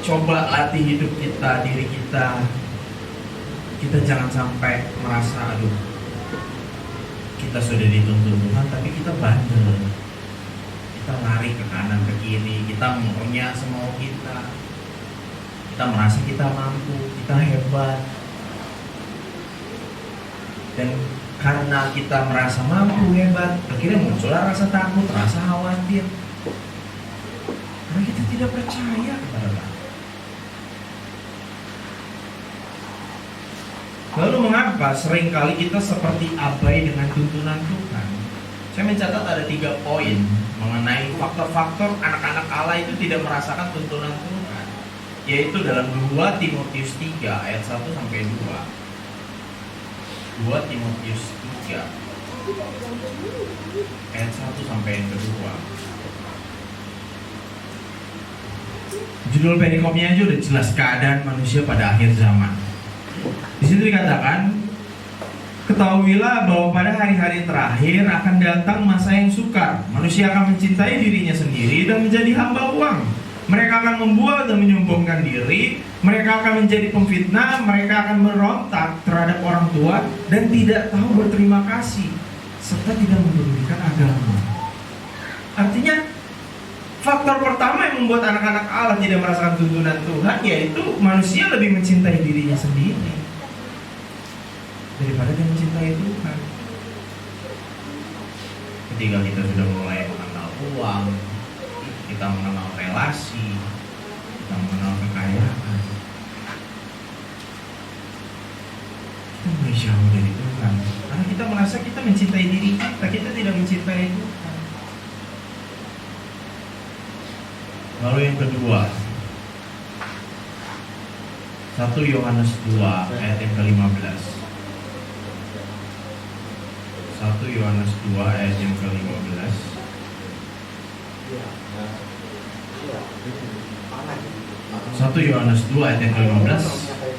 coba latih hidup kita, diri kita. Kita jangan sampai merasa kita sudah dituntun Tuhan, tapi kita bandel. Kita lari ke kanan ke kiri, kita maunya semau kita merasa kita mampu, kita hebat. Dan karena kita merasa mampu, hebat, akhirnya muncullah rasa takut, rasa khawatir. Karena kita tidak percaya kepada Tuhan. Lalu mengapa seringkali kita seperti abai dengan tuntunan Tuhan? Saya mencatat ada 3 poin mengenai faktor-faktor anak-anak Allah itu tidak merasakan tuntunan Tuhan, yaitu dalam 2 Timotius 3 ayat 1 sampai 2. 2 Timotius 3 ayat 1 sampai yang kedua. Judul perikopnya aja udah jelas, keadaan manusia pada akhir zaman. Di situ dikatakan, ketahuilah bahwa pada hari-hari terakhir akan datang masa yang sukar. Manusia akan mencintai dirinya sendiri dan menjadi hamba uang. Mereka akan membual dan menyombongkan diri, Mereka akan menjadi pemfitnah, mereka akan merontak terhadap orang tua dan tidak tahu berterima kasih serta tidak mempedulikan agama. Artinya faktor pertama yang membuat anak-anak Allah tidak merasakan tuntunan Tuhan yaitu manusia lebih mencintai dirinya sendiri daripada dia mencintai Tuhan. Ketika kita sudah mulai mengenal uang, kita mengenal relasi, kita mengenal kekayaan, kita mulai jauh dari Tuhan. Karena kita merasa kita mencintai diri kita tidak mencintai Tuhan. Lalu yang kedua, 1 Yohanes 2 ayat yang ke-15. 1 Yohanes 2 ayat yang ke-15. 1 Yohanes 2 ayat yang ke-15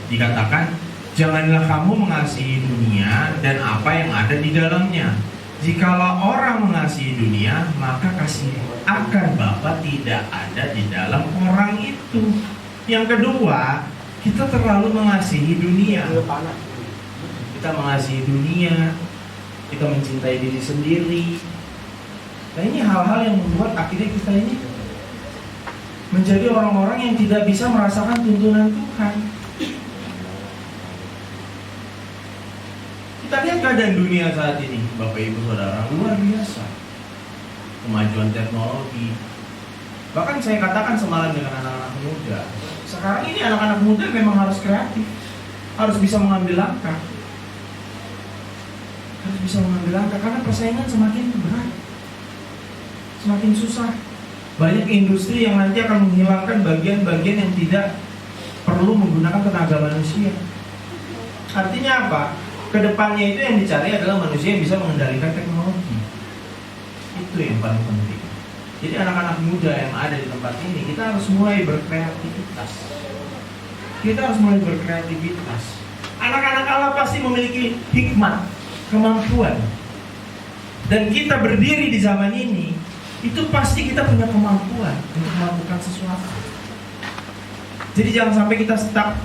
dikatakan, janganlah kamu mengasihi dunia dan apa yang ada di dalamnya. Jikalau orang mengasihi dunia, maka kasih akan Bapa tidak ada di dalam orang itu. Yang kedua, kita terlalu mengasihi dunia. Kita mengasihi dunia, kita mencintai diri sendiri. Nah, ini hal-hal yang membuat akhirnya kita ini menjadi orang-orang yang tidak bisa merasakan tuntunan Tuhan. Kita lihat keadaan dunia saat ini, Bapak Ibu Saudara, luar biasa. Kemajuan teknologi. Bahkan saya katakan semalam dengan anak-anak muda, sekarang ini anak-anak muda memang harus kreatif, harus bisa mengambil langkah, karena persaingan semakin berat, semakin susah. Banyak industri yang nanti akan menghilangkan bagian-bagian yang tidak perlu menggunakan tenaga manusia. Artinya apa? Kedepannya itu yang dicari adalah manusia yang bisa mengendalikan teknologi. Itu yang paling penting. Jadi anak-anak muda yang ada di tempat ini, kita harus mulai berkreativitas. Anak-anak Allah pasti memiliki hikmat, kemampuan. Dan kita berdiri di zaman ini, itu pasti kita punya kemampuan untuk melakukan sesuatu. Jadi jangan sampai kita stuck,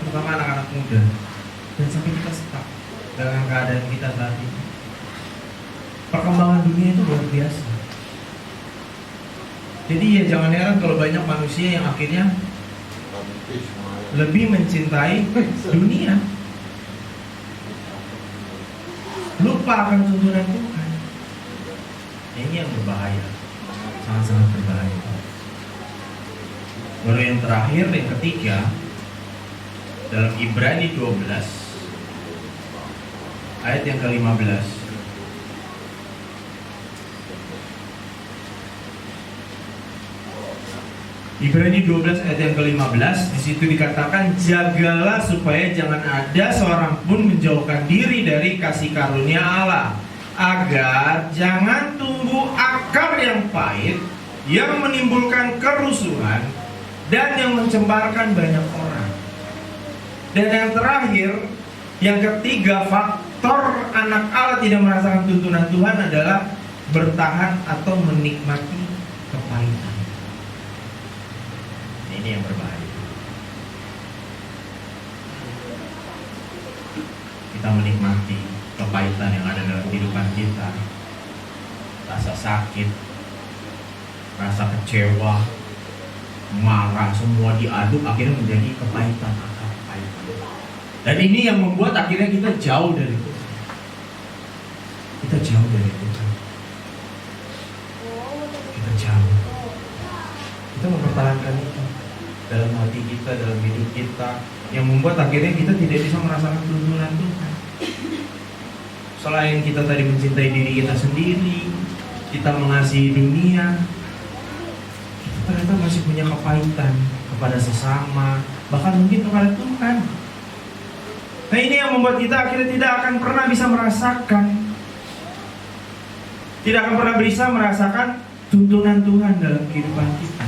terutama anak-anak muda. Dan sampai kita stuck dengan keadaan kita saat ini. Perkembangan dunia itu luar biasa. Jadi ya jangan heran kalau banyak manusia yang akhirnya lebih mencintai dunia, lupa akan tuntunan Tuhan. Ini yang berbahaya, sangat-sangat berbahaya. Baru yang terakhir, yang ketiga, dalam Ibrani 12 ayat yang ke-15. Ibrani 12 ayat yang ke-15, di situ dikatakan, jagalah supaya jangan ada seorang pun menjauhkan diri dari kasih karunia Allah, agar jangan tumbuh akar yang pahit, yang menimbulkan kerusuhan dan yang mencembarkan banyak orang. Dan yang terakhir, yang ketiga, faktor anak Allah tidak merasakan tuntunan Tuhan adalah bertahan atau menikmati kepahitan. Ini yang berbahaya. Kita menikmati kepahitan yang ada dalam kehidupan kita, rasa sakit, rasa kecewa, marah, semua diaduk akhirnya menjadi kepahitan. Dan ini yang membuat akhirnya kita jauh dari Tuhan. Kita jauh dari Tuhan. Kita jauh. Kita mempertahankan itu dalam hati kita, dalam hidup kita, yang membuat akhirnya kita tidak bisa merasakan tuntunan Tuhan. Selain kita tadi mencintai diri kita sendiri, kita mengasihi dunia, kita ternyata masih punya kepahitan kepada sesama, bahkan mungkin kepada Tuhan. Nah, ini yang membuat kita akhirnya tidak akan pernah bisa merasakan, tidak akan pernah bisa merasakan tuntunan Tuhan dalam kehidupan kita.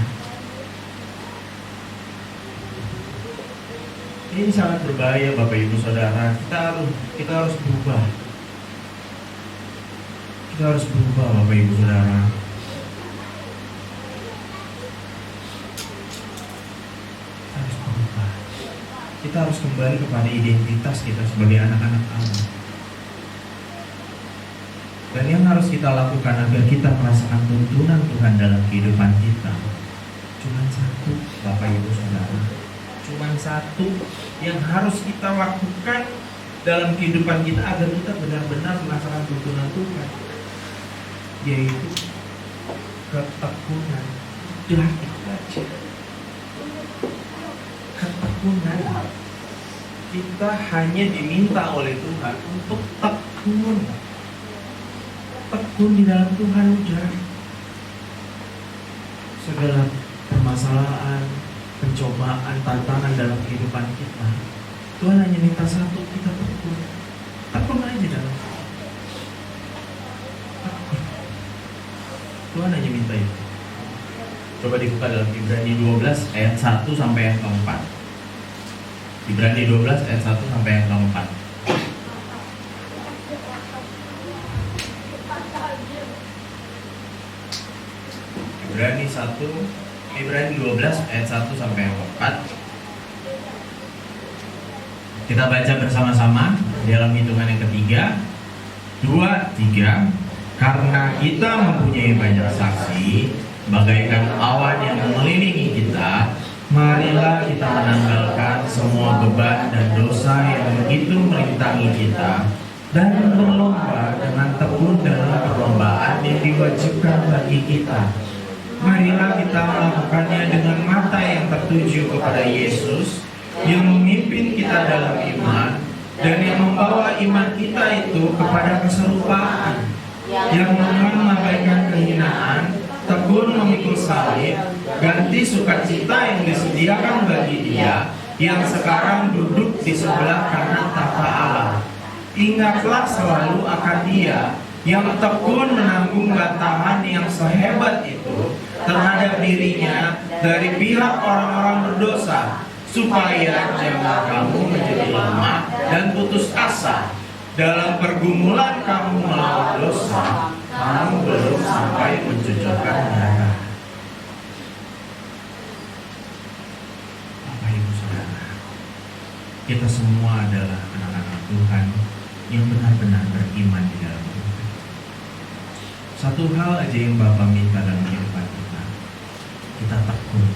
Ini sangat berbahaya, Bapak Ibu Saudara. Kita harus berubah. Kita harus berubah, Bapak Ibu Saudara. Kita harus berubah. Kita harus kembali kepada identitas kita sebagai anak-anak Allah. Dan yang harus kita lakukan agar kita merasakan tuntunan Tuhan dalam kehidupan kita, cuma satu, Bapak Ibu Saudara. Cuma satu yang harus kita lakukan dalam kehidupan kita agar kita benar-benar merasakan tuntunan Tuhan, yaitu ketekunan. Udah itu aja. Ketekunan. Kita hanya diminta oleh Tuhan untuk tekun. Tekun di dalam Tuhan udah. Segala permasalahan, pencobaan, tantangan dalam kehidupan kita, Tuhan hanya minta satu, kita tekun. Tekun aja dalam Tuhan. Tekun. Tuhan hanya minta itu. Coba dibuka dalam Ibrani 12 ayat 1 sampai ayat 4. Ibrani 12 ayat 1 sampai ayat 4. Ibrani 12 ayat 1 sampai ayat 4. Kita baca bersama-sama dalam hitungan yang ketiga. 2, 3. Karena kita mempunyai banyak saksi, bagaikan awan yang mengelilingi kita, marilah kita menanggalkan semua beban dan dosa yang begitu merintangi kita, dan berlomba dengan tekun dalam perlombaan yang diwajibkan bagi kita. Marilah kita melakukannya dengan mata yang tertuju kepada Yesus, yang memimpin kita dalam iman, dan yang membawa iman kita itu kepada keserupaan, yang mengabaikan kehinaan, tekun memikul salib, ganti sukacita yang disediakan bagi Dia yang sekarang duduk di sebelah kanan tahta Allah. Ingatlah selalu akan Dia yang tekun menanggung bantahan yang sehebat itu terhadap dirinya dari pihak orang-orang berdosa, supaya jangan kamu menjadi lemah dan putus asa. Dalam pergumulan kamu melawan dosa, kamu belum sampai mencucurkan darah. Bapak Ibu Saudara, kita semua adalah anak-anak Tuhan yang benar-benar beriman di dalam Tuhan. Satu hal aja yang Bapak minta dalam kehidupan kita, kita tekun.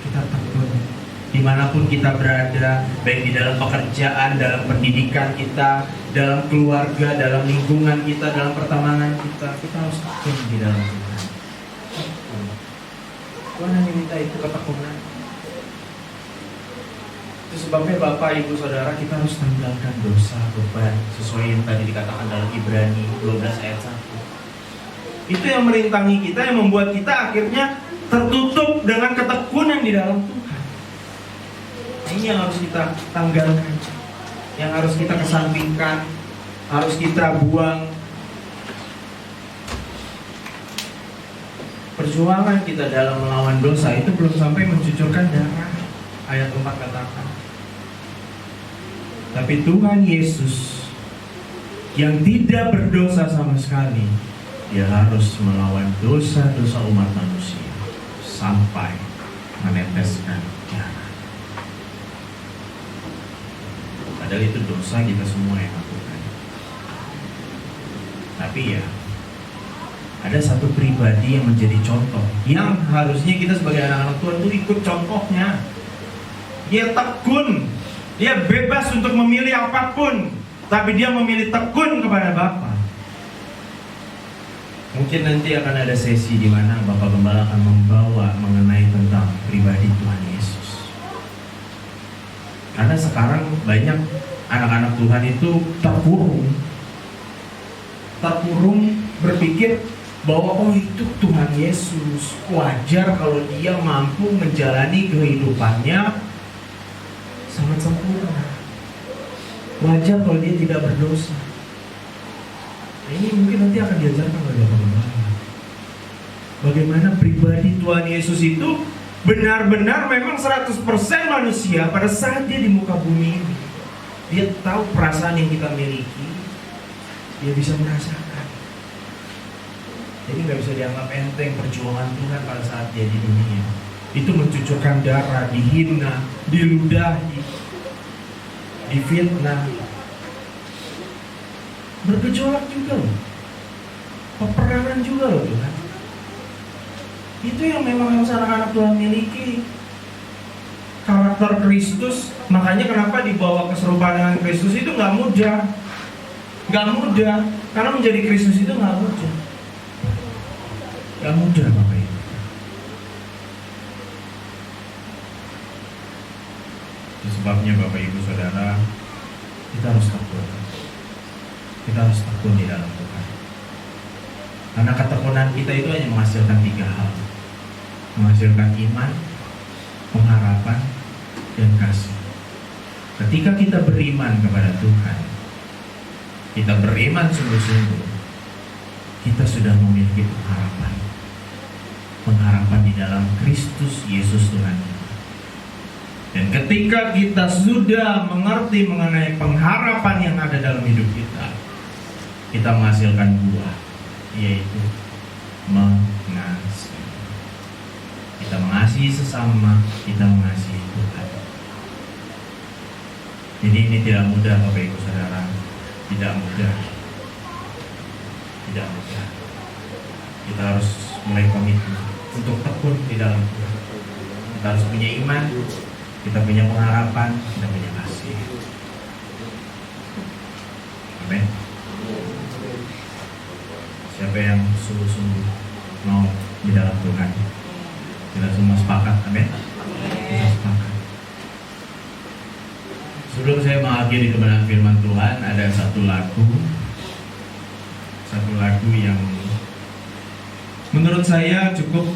Kita tekun dimanapun kita berada, baik di dalam pekerjaan, dalam pendidikan kita, dalam keluarga, dalam lingkungan kita, dalam pertemanan kita harus tekun di dalam Tuhan. Tuhan hanya minta itu, ketekunan. Itu sebabnya Bapak, Ibu, Saudara, kita harus tanggalkan dosa, beban, sesuai yang tadi dikatakan dalam Ibrani 12 ayat 1. Itu yang merintangi kita, yang membuat kita akhirnya tertutup dengan ketekunan di dalam Tuhan. Ini yang harus kita tanggalkan, yang harus kita kesampingkan, harus kita buang. Perjuangan kita dalam melawan dosa itu belum sampai mencucurkan darah, ayat 4 katakan. Tapi Tuhan Yesus yang tidak berdosa sama sekali, Dia harus melawan dosa-dosa umat manusia sampai meneteskan darah. Padahal itu dosa kita semua yang lakukan. Tapi ya, ada satu pribadi yang menjadi contoh, yang harusnya kita sebagai anak-anak Tuhan itu ikut contohnya. Dia tekun, dia bebas untuk memilih apapun, tapi dia memilih tekun kepada Bapa. Mungkin nanti akan ada sesi di mana Bapak Gembala akan membawa mengenai tentang pribadi Tuhan Yesus. Karena sekarang banyak anak-anak Tuhan itu terkurung berpikir bahwa oh itu Tuhan Yesus, wajar kalau dia mampu menjalani kehidupannya sangat sempurna, wajar kalau dia tidak berdosa. Nah, ini mungkin nanti akan diajarkan oleh Bapak Gembala. Bagaimana pribadi Tuhan Yesus itu benar-benar memang 100% manusia pada saat dia di muka bumi ini. Dia tahu perasaan yang kita miliki, dia bisa merasakan. Jadi nggak bisa dianggap enteng perjuangan Tuhan pada saat dia di dunia. itu mencucurkan darah, dihina, diludahi, difitnah. Bergejolak juga loh, peperangan juga loh Tuhan. Itu yang memang harus anak-anak Tuhan miliki, karakter Kristus. Makanya kenapa dibawa keserupaan dengan Kristus itu nggak mudah, karena menjadi Kristus itu nggak mudah, Bapak Ibu. Itu sebabnya Bapak Ibu Saudara, kita harus takut. Kita harus tekun di dalam Tuhan. Karena ketekunan kita itu hanya menghasilkan 3 hal. Menghasilkan iman, pengharapan, dan kasih. Ketika kita beriman kepada Tuhan, kita beriman sungguh-sungguh, kita sudah memiliki pengharapan. Pengharapan di dalam Kristus Yesus Tuhan kita. Dan ketika kita sudah mengerti mengenai pengharapan yang ada dalam hidup kita menghasilkan buah, yaitu mengasihi. Kita mengasihi sesama, kita mengasihi Tuhan. Jadi ini tidak mudah Bapak Ibu Saudara, tidak mudah. Kita harus mulai komitmen untuk tekun di dalam Tuhan. Kita harus punya iman, kita punya pengharapan, kita punya kasih. Amin. Siapa yang sungguh-sungguh mau di dalam Tuhan? Kita semua sepakat, amin? Kita sepakat. Sebelum saya mengakhiri kebenaran firman Tuhan, ada satu lagu yang menurut saya cukup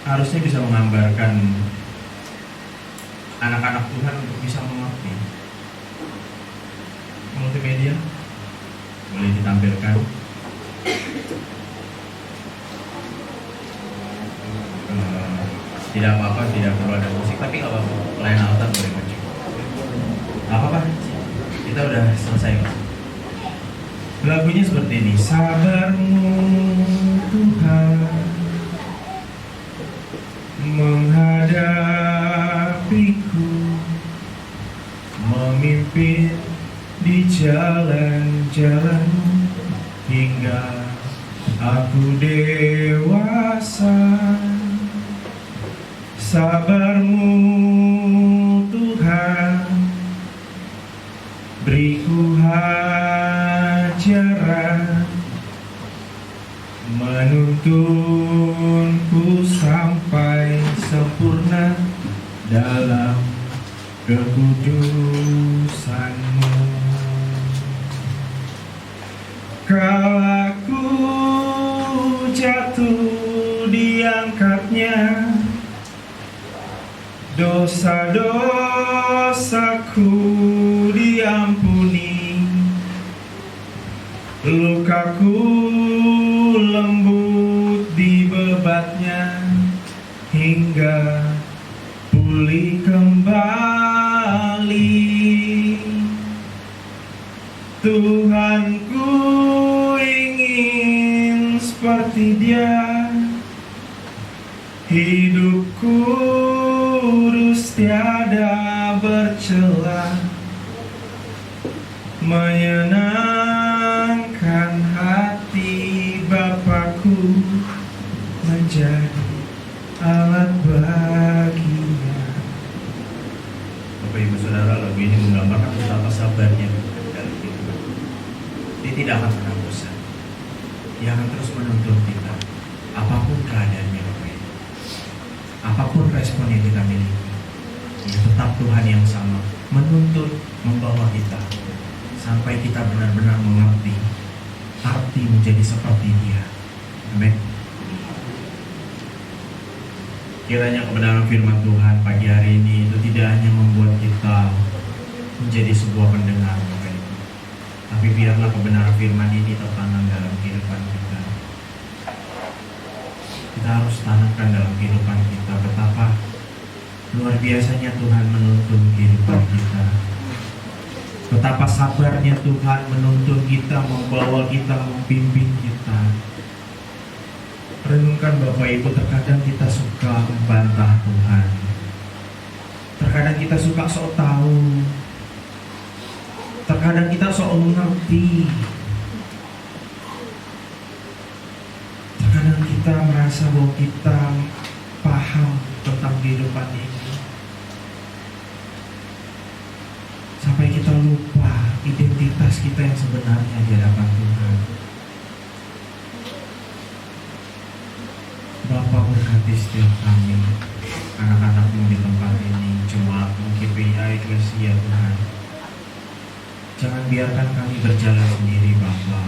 harusnya bisa menggambarkan anak-anak Tuhan untuk bisa mengerti. Multimedia boleh ditampilkan. Tidak apa-apa, tidak perlu ada musik, tapi nggak apa-apa. Lain altar boleh maju. Nggak apa-apa, kita udah selesai kok. Lagunya seperti ini. Sabarmu Tuhan menghadapiku, memimpin di jalan-jalanmu hingga aku dewasa. Sabarmu Tuhan beriku ajaran, menuntunku sampai sempurna dalam kekudusan-Mu. Kalau aku jatuh diangkatnya, dosa-dosaku diampuni, lukaku lembut dibebatnya hingga pulih kembali. Tuhanku ingin seperti Dia, hidupku kudus tiada bercela, menyenangkan hati Bapakku, menjadi alat baginya. Bapak Ibu Saudara, lagu ini menggambarkan betapa sabarnya dalam hidup. Dia tidak akan pernah bosan. Dia akan terus menuntun kita, apapun keadaannya Bapak Ibu. Apapun respon yang kita miliki, ya tetap Tuhan yang sama menuntun, membawa kita sampai kita benar-benar mengerti arti menjadi seperti Dia. Amin. Kiranya kebenaran firman Tuhan pagi hari ini itu tidak hanya membuat kita menjadi sebuah pendengar, Bapak Ibu, tapi biarlah kebenaran firman ini tertanam dalam kehidupan kita. Kita harus tanamkan dalam kehidupan kita betapa luar biasanya Tuhan menuntun kehidupan kita, betapa sabarnya Tuhan menuntun kita, membawa kita, membimbing kita. Renungkan Bapak Ibu, terkadang kita suka membantah kita suka sok tahu. Terkadang kita sok mengerti. Terkadang kita merasa bahwa kita paham tentang kehidupan ini, sampai kita lupa identitas kita yang sebenarnya di hadapan Tuhan. Bapa, berkati setiap kami, anak-anak-Mu di tempat ini, jemaat-Mu GPI Eklesia Tuhan. Jangan biarkan kami berjalan sendiri, Bapa.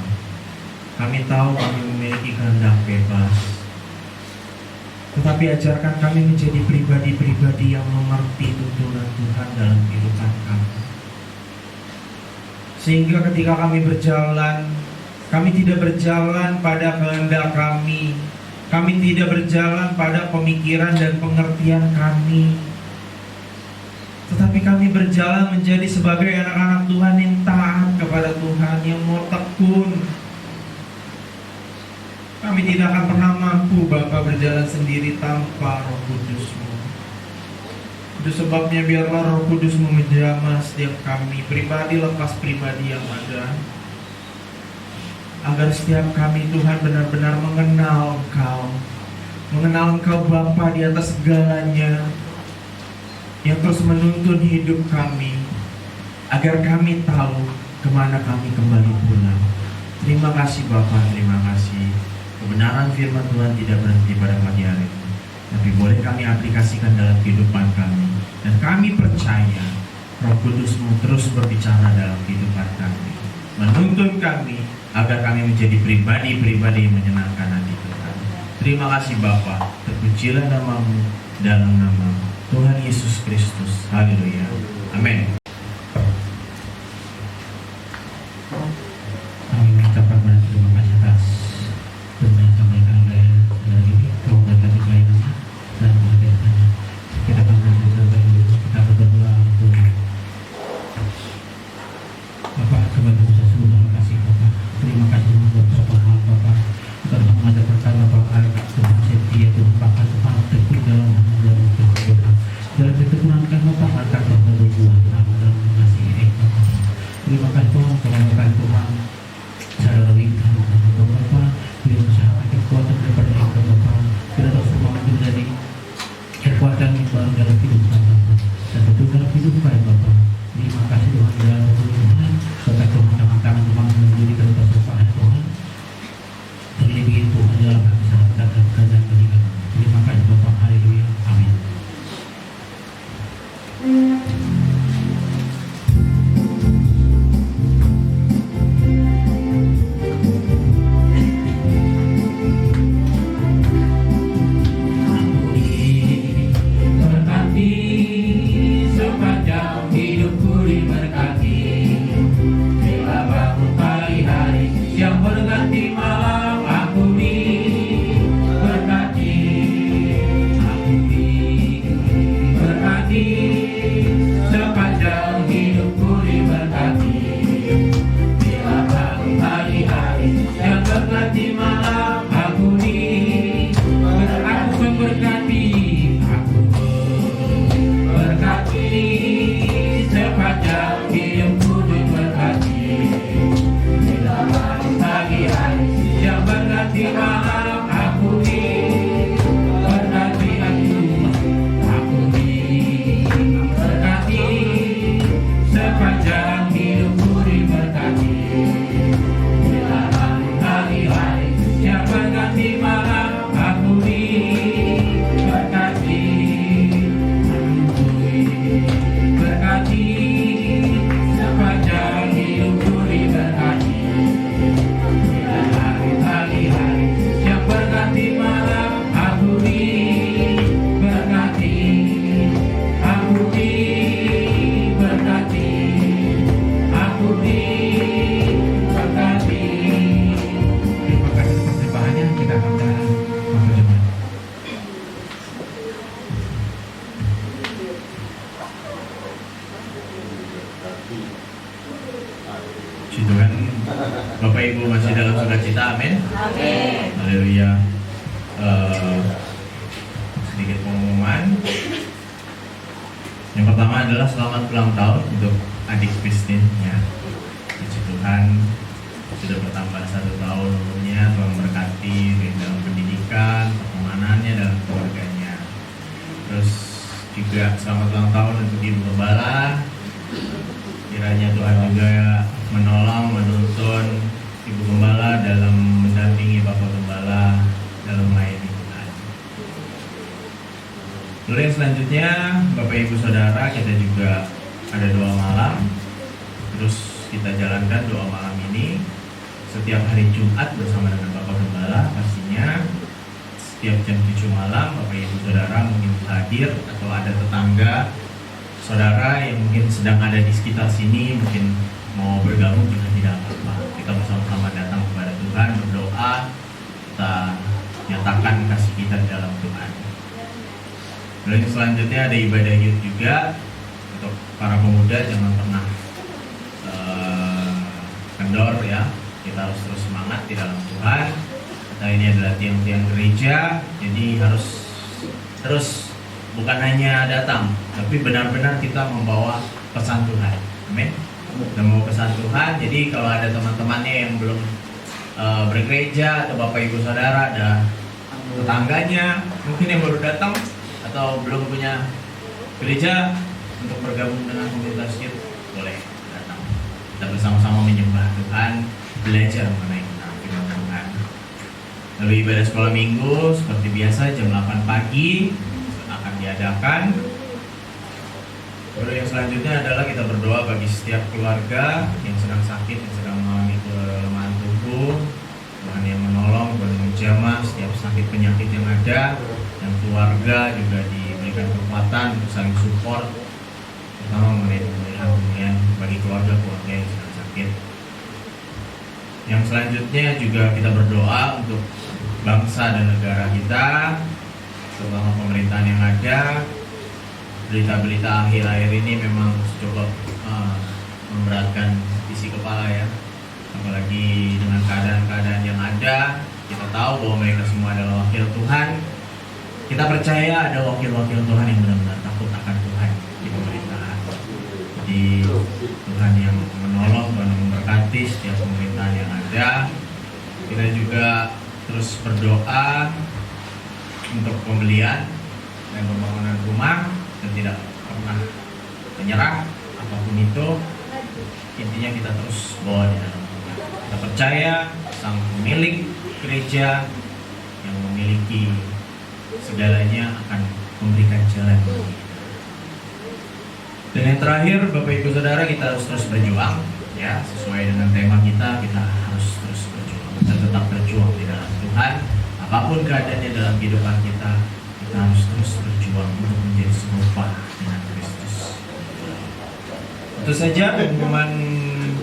Kami tahu kami memiliki kehendak bebas, tetapi ajarkan kami menjadi pribadi-pribadi yang mengerti tuntunan Tuhan dalam kehidupan kami. Sehingga ketika kami berjalan, kami tidak berjalan pada kehendak kami. Kami tidak berjalan pada pemikiran dan pengertian kami, tetapi kami berjalan menjadi sebagai anak-anak Tuhan yang taat kepada Tuhan, yang mau tekun. Kami tidak akan pernah mampu, Bapa, berjalan sendiri tanpa Roh Kudus-Mu. Itu sebabnya biarlah Roh Kudus-Mu menjamah setiap kami, pribadi lepas pribadi yang ada, agar setiap kami, Tuhan, benar-benar mengenal Engkau Bapa di atas segalanya, yang terus menuntun hidup kami, agar kami tahu kemana kami kembali pulang. Terima kasih Bapa, terima kasih. Kebenaran firman Tuhan tidak berhenti pada pagi hari ini, tapi boleh kami aplikasikan dalam kehidupan kami. Dan kami percaya Roh Kudus-Mu terus berbicara dalam kehidupan kami, menuntun kami agar kami menjadi pribadi-pribadi yang menyenangkan hati Tuhan. Terima kasih Bapa, terpujilah nama-Mu dalam nama Tuhan Yesus Kristus. Haleluya. Amin. Kami mengucapkan banyak terima kasih atas firman yang disampaikan oleh saudara ini. Kau berkati pelayanannya dan kegiatannya. Kita akan berdoa dulu. Kita berdoa untuk Bapak sebagai usaha sebelum terima kasih Bapak. Terima kasih buat pertolongan Bapak. Kita telah mengajar perkara Bapak Tuhan setia Tuhan Bapak Tuhan teguh dalam Tuhan. Dalam ketekunan Bapak akan Bapak berbuat dalam mengasihi Bapak. Terima kasih Tuhan, terima kasih Tuhan. Saya lalui Bapak, dia berusaha kekuatan daripada Engkau Bapak. Kita terus semangat menjadi kekuatan yang baru dalam kehidupan Bapak dan tentu dalam kehidupan Bapak. Terima kasih Tuhan dalam Tuhan. Serta Tuhan tangan-tangan Tuhan menjadikan persoalan Tuhan. Terlebih Tuhan dalam hati sangat dan kerajaan bagi kami. Terima kasih Bapak. Haleluya. Amin. Bapak Ibu masih dalam sukacita, amin. Haleluya. Sedikit pengumuman. Yang pertama pertama adalah selamat ulang tahun untuk adik Christine ya. Puji Tuhan sudah bertambah 1 tahun umurnya. Tuhan berkati dalam pendidikan, pertemanannya, dalam keluarganya. Terus juga selamat ulang tahun untuk Ibu Gembala. Kiranya Tuhan juga menolong, menuntun Ibu Gembala dalam mendampingi Bapak Gembala dalam melayani Tuhan. Lalu yang selanjutnya, Bapak Ibu Saudara, kita juga ada doa malam. Terus kita jalankan doa malam ini setiap hari Jumat bersama dengan Bapak Gembala. Pastinya setiap jam 7 malam Bapak Ibu Saudara mungkin hadir, atau ada tetangga saudara yang mungkin sedang ada di sekitar sini, mungkin mau bergabung juga tidak apa-apa. Kita bersama-sama datang kepada Tuhan, berdoa, kita nyatakan kasih kita di dalam Tuhan. Lalu yang selanjutnya ada ibadah youth juga. Untuk para pemuda jangan pernah kendor ya. Kita harus terus semangat di dalam Tuhan. Kita ini adalah tiang-tiang gereja, jadi harus terus bukan hanya datang, tapi benar-benar kita membawa pesan Tuhan. Amin. Dan mau pesan Tuhan. Jadi kalau ada teman-temannya yang belum bergereja, atau Bapak Ibu Saudara ada tetangganya mungkin yang baru datang atau belum punya gereja untuk bergabung dengan komunitas youth, boleh datang. Kita bersama-sama menyembah Tuhan, belajar mengenai firman Tuhan. Lalu ibadah sekolah minggu seperti biasa jam 8 pagi akan diadakan. Lalu yang selanjutnya adalah kita berdoa bagi setiap keluarga yang sedang sakit, yang sedang mengalami kelemahan tubuh. Tuhan yang menolong, Tuhan menjamah setiap sakit penyakit yang ada, dan keluarga juga diberikan kekuatan untuk saling support, terutama mengenai pemulihan bagi keluarga-keluarga yang sedang sakit. Yang selanjutnya juga kita berdoa untuk bangsa dan negara kita, terutama pemerintahan yang ada. Berita-berita akhir-akhir ini memang cukup memberatkan isi kepala ya, apalagi dengan keadaan-keadaan yang ada. Kita tahu bahwa mereka semua adalah wakil Tuhan. Kita percaya ada wakil-wakil Tuhan yang benar-benar takut akan Tuhan di pemerintahan. Jadi Tuhan yang menolong, Tuhan yang memberkati setiap pemerintahan yang ada. Kita juga terus berdoa untuk pembelian dan pembangunan rumah, dan tidak pernah menyerah apapun itu. Intinya kita terus bawa di dalam Tuhan. Kita percaya sang pemilik gereja yang memiliki segalanya akan memberikan jalan bagi kita. Dan yang terakhir, Bapak Ibu Saudara, kita harus terus berjuang ya, sesuai dengan tema kita harus terus berjuang. Kita tetap berjuang di dalam Tuhan. Apapun keadaannya dalam kehidupan kita harus terus berjuang untuk menjadi serupa dengan Kristus. Itu saja pengumuman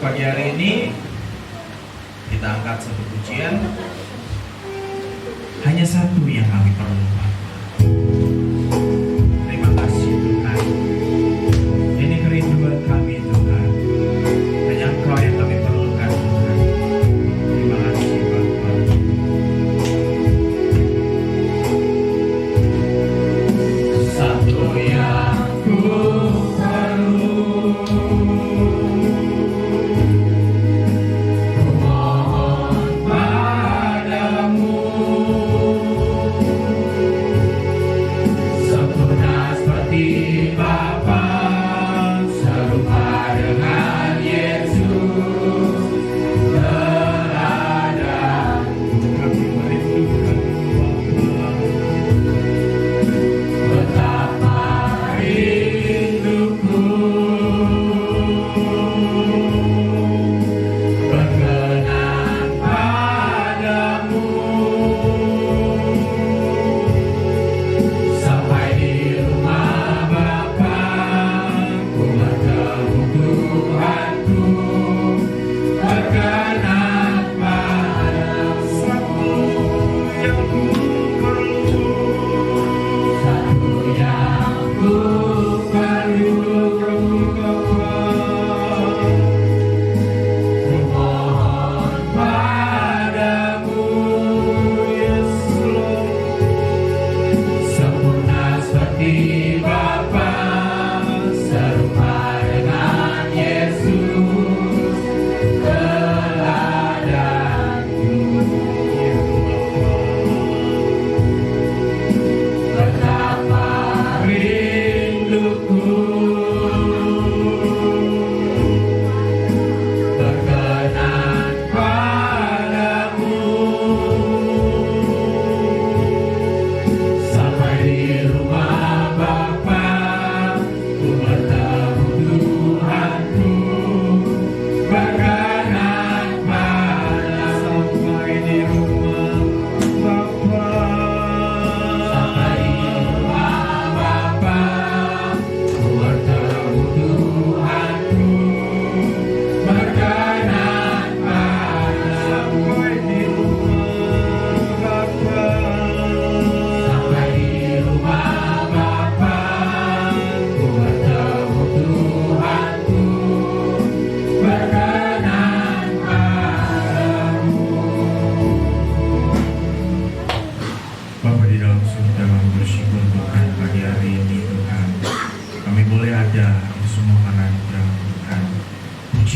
pagi hari ini. Kita angkat satu pujian. Hanya satu yang kami perlukan. Terima kasih Tuhan. Ini kerinduan kami Tuhan. Hanya Engkau yang kami perlukan Tuhan. Terima kasih Bapa. Satu yang ku perlu, ku mohon padamu.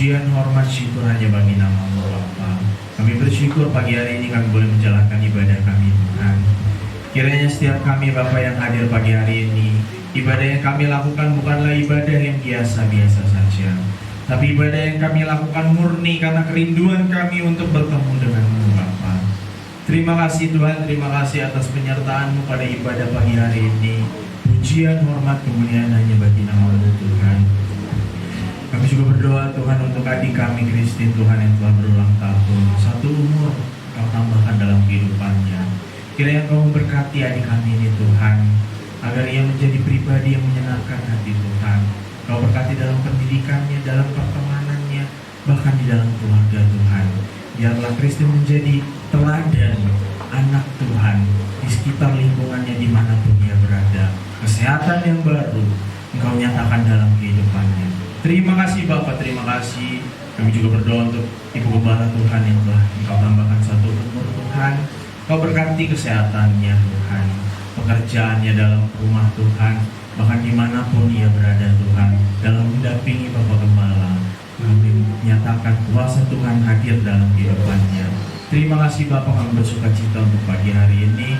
Pujian, hormat, syukur hanya bagi nama-Mu Bapa. Kami bersyukur pagi hari ini kami boleh menjalankan ibadah kami Tuhan. Kiranya setiap kami Bapa yang hadir pagi hari ini, ibadah yang kami lakukan bukanlah ibadah yang biasa-biasa saja, tapi ibadah yang kami lakukan murni karena kerinduan kami untuk bertemu dengan-Mu Bapa. Terima kasih Tuhan, terima kasih atas penyertaan-Mu pada ibadah pagi hari ini. Pujian, hormat, kemuliaan hanya bagi nama-Mu Tuhan. Kami juga berdoa Tuhan untuk adik kami Christine Tuhan yang telah berulang tahun. 1 umur Kau tambahkan dalam kehidupannya. Kiranya Kau memberkati adik kami ini Tuhan, agar ia menjadi pribadi yang menyenangkan hati Tuhan. Kau berkati dalam pendidikannya, dalam pertemanannya, bahkan di dalam keluarga Tuhan. Biarlah Christine menjadi teladan anak Tuhan di sekitar lingkungannya dimanapun ia berada. Kesehatan yang baru Engkau nyatakan dalam kehidupannya. Terima kasih Bapak, terima kasih. Kami juga berdoa untuk Ibu Gembala Tuhan yang telah Engkau tambahkan 1 umur Tuhan. Kau berkati kesehatannya Tuhan, pekerjaannya dalam rumah Tuhan, bahkan dimanapun ia berada Tuhan. Dalam mendampingi Bapak Gembala, kami menyatakan kuasa Tuhan hadir dalam kehidupannya. Terima kasih Bapak, kami bersuka cita untuk pagi hari ini.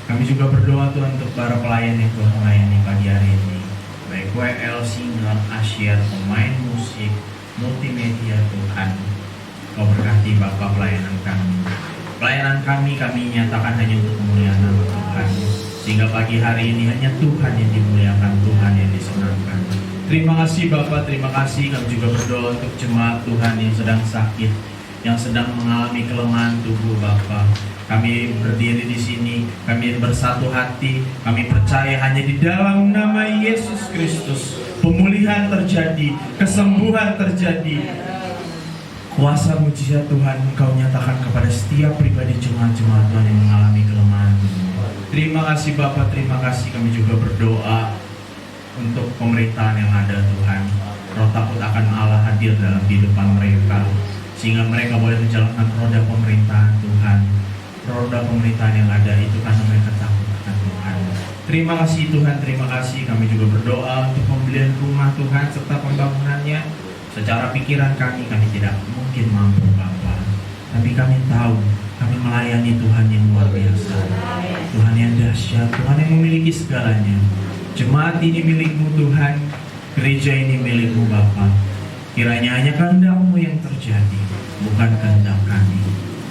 Kami juga berdoa Tuhan untuk para pelayan yang telah melayani pagi hari ini, baik WL, singer, asyir, pemain musik, multimedia Tuhan. Kau berkati Bapak pelayanan kami. Pelayanan kami nyatakan hanya untuk kemuliaan nama Tuhan. Sehingga pagi hari ini hanya Tuhan yang dimuliakan, Tuhan yang disenangkan. Terima kasih Bapak, terima kasih. Kami juga berdoa untuk jemaat Tuhan yang sedang sakit, yang sedang mengalami kelemahan tubuh Bapak. Kami berdiri di sini, kami bersatu hati, kami percaya hanya di dalam nama Yesus Kristus pemulihan terjadi, kesembuhan terjadi. Kuasa mujizat Tuhan Engkau nyatakan kepada setiap pribadi jemaat-jemaat Tuhan yang mengalami kelemahan tubuh. Terima kasih Bapak, terima kasih. Kami juga berdoa untuk pemerintahan yang ada Tuhan. Roh takut akan Allah hadir dalam kehidupan mereka, sehingga mereka boleh menjalankan roda pemerintahan Tuhan. Roda pemerintahan yang ada itu karena mereka takut akan Tuhan. Terima kasih Tuhan, terima kasih. Kami juga berdoa untuk pembelian rumah Tuhan serta pembangunannya. Secara pikiran kami tidak mungkin mampu Bapa, tapi kami tahu kami melayani Tuhan yang luar biasa, Tuhan yang dahsyat, Tuhan yang memiliki segalanya. Jemaat ini milik-Mu Tuhan, gereja ini milik-Mu Bapa. Kiranya hanya kehendak-Mu yang terjadi, bukan kehendak kami.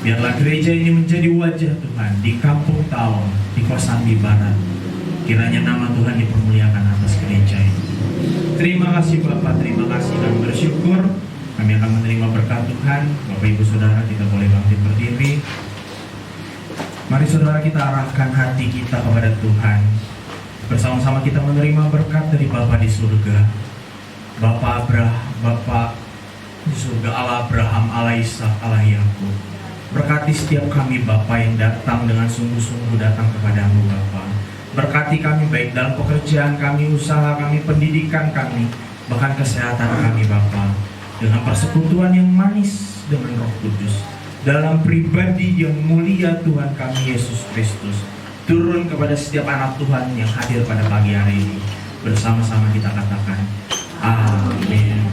Biarlah gereja ini menjadi wajah Tuhan di Kampung Tawang, di Kosambi Barat. Kiranya nama Tuhan dipermuliakan atas gereja ini. Terima kasih Bapak, terima kasih. Kami bersyukur, kami akan menerima berkat Tuhan. Bapak Ibu Saudara, kita boleh bangkit berdiri. Mari Saudara kita arahkan hati kita kepada Tuhan. Bersama-sama kita menerima berkat dari Bapa di surga. Bapa di surga, Allah Abraham, Allah Ishak, Allah Yakub. Berkati setiap kami Bapa yang datang dengan sungguh-sungguh datang kepadamu Bapa. Berkati kami baik dalam pekerjaan kami, usaha kami, pendidikan kami, bahkan kesehatan kami Bapa. Dengan persekutuan yang manis dengan Roh Kudus, dalam pribadi yang mulia Tuhan kami Yesus Kristus, turun kepada setiap anak Tuhan yang hadir pada pagi hari ini. Bersama-sama kita katakan, Amin.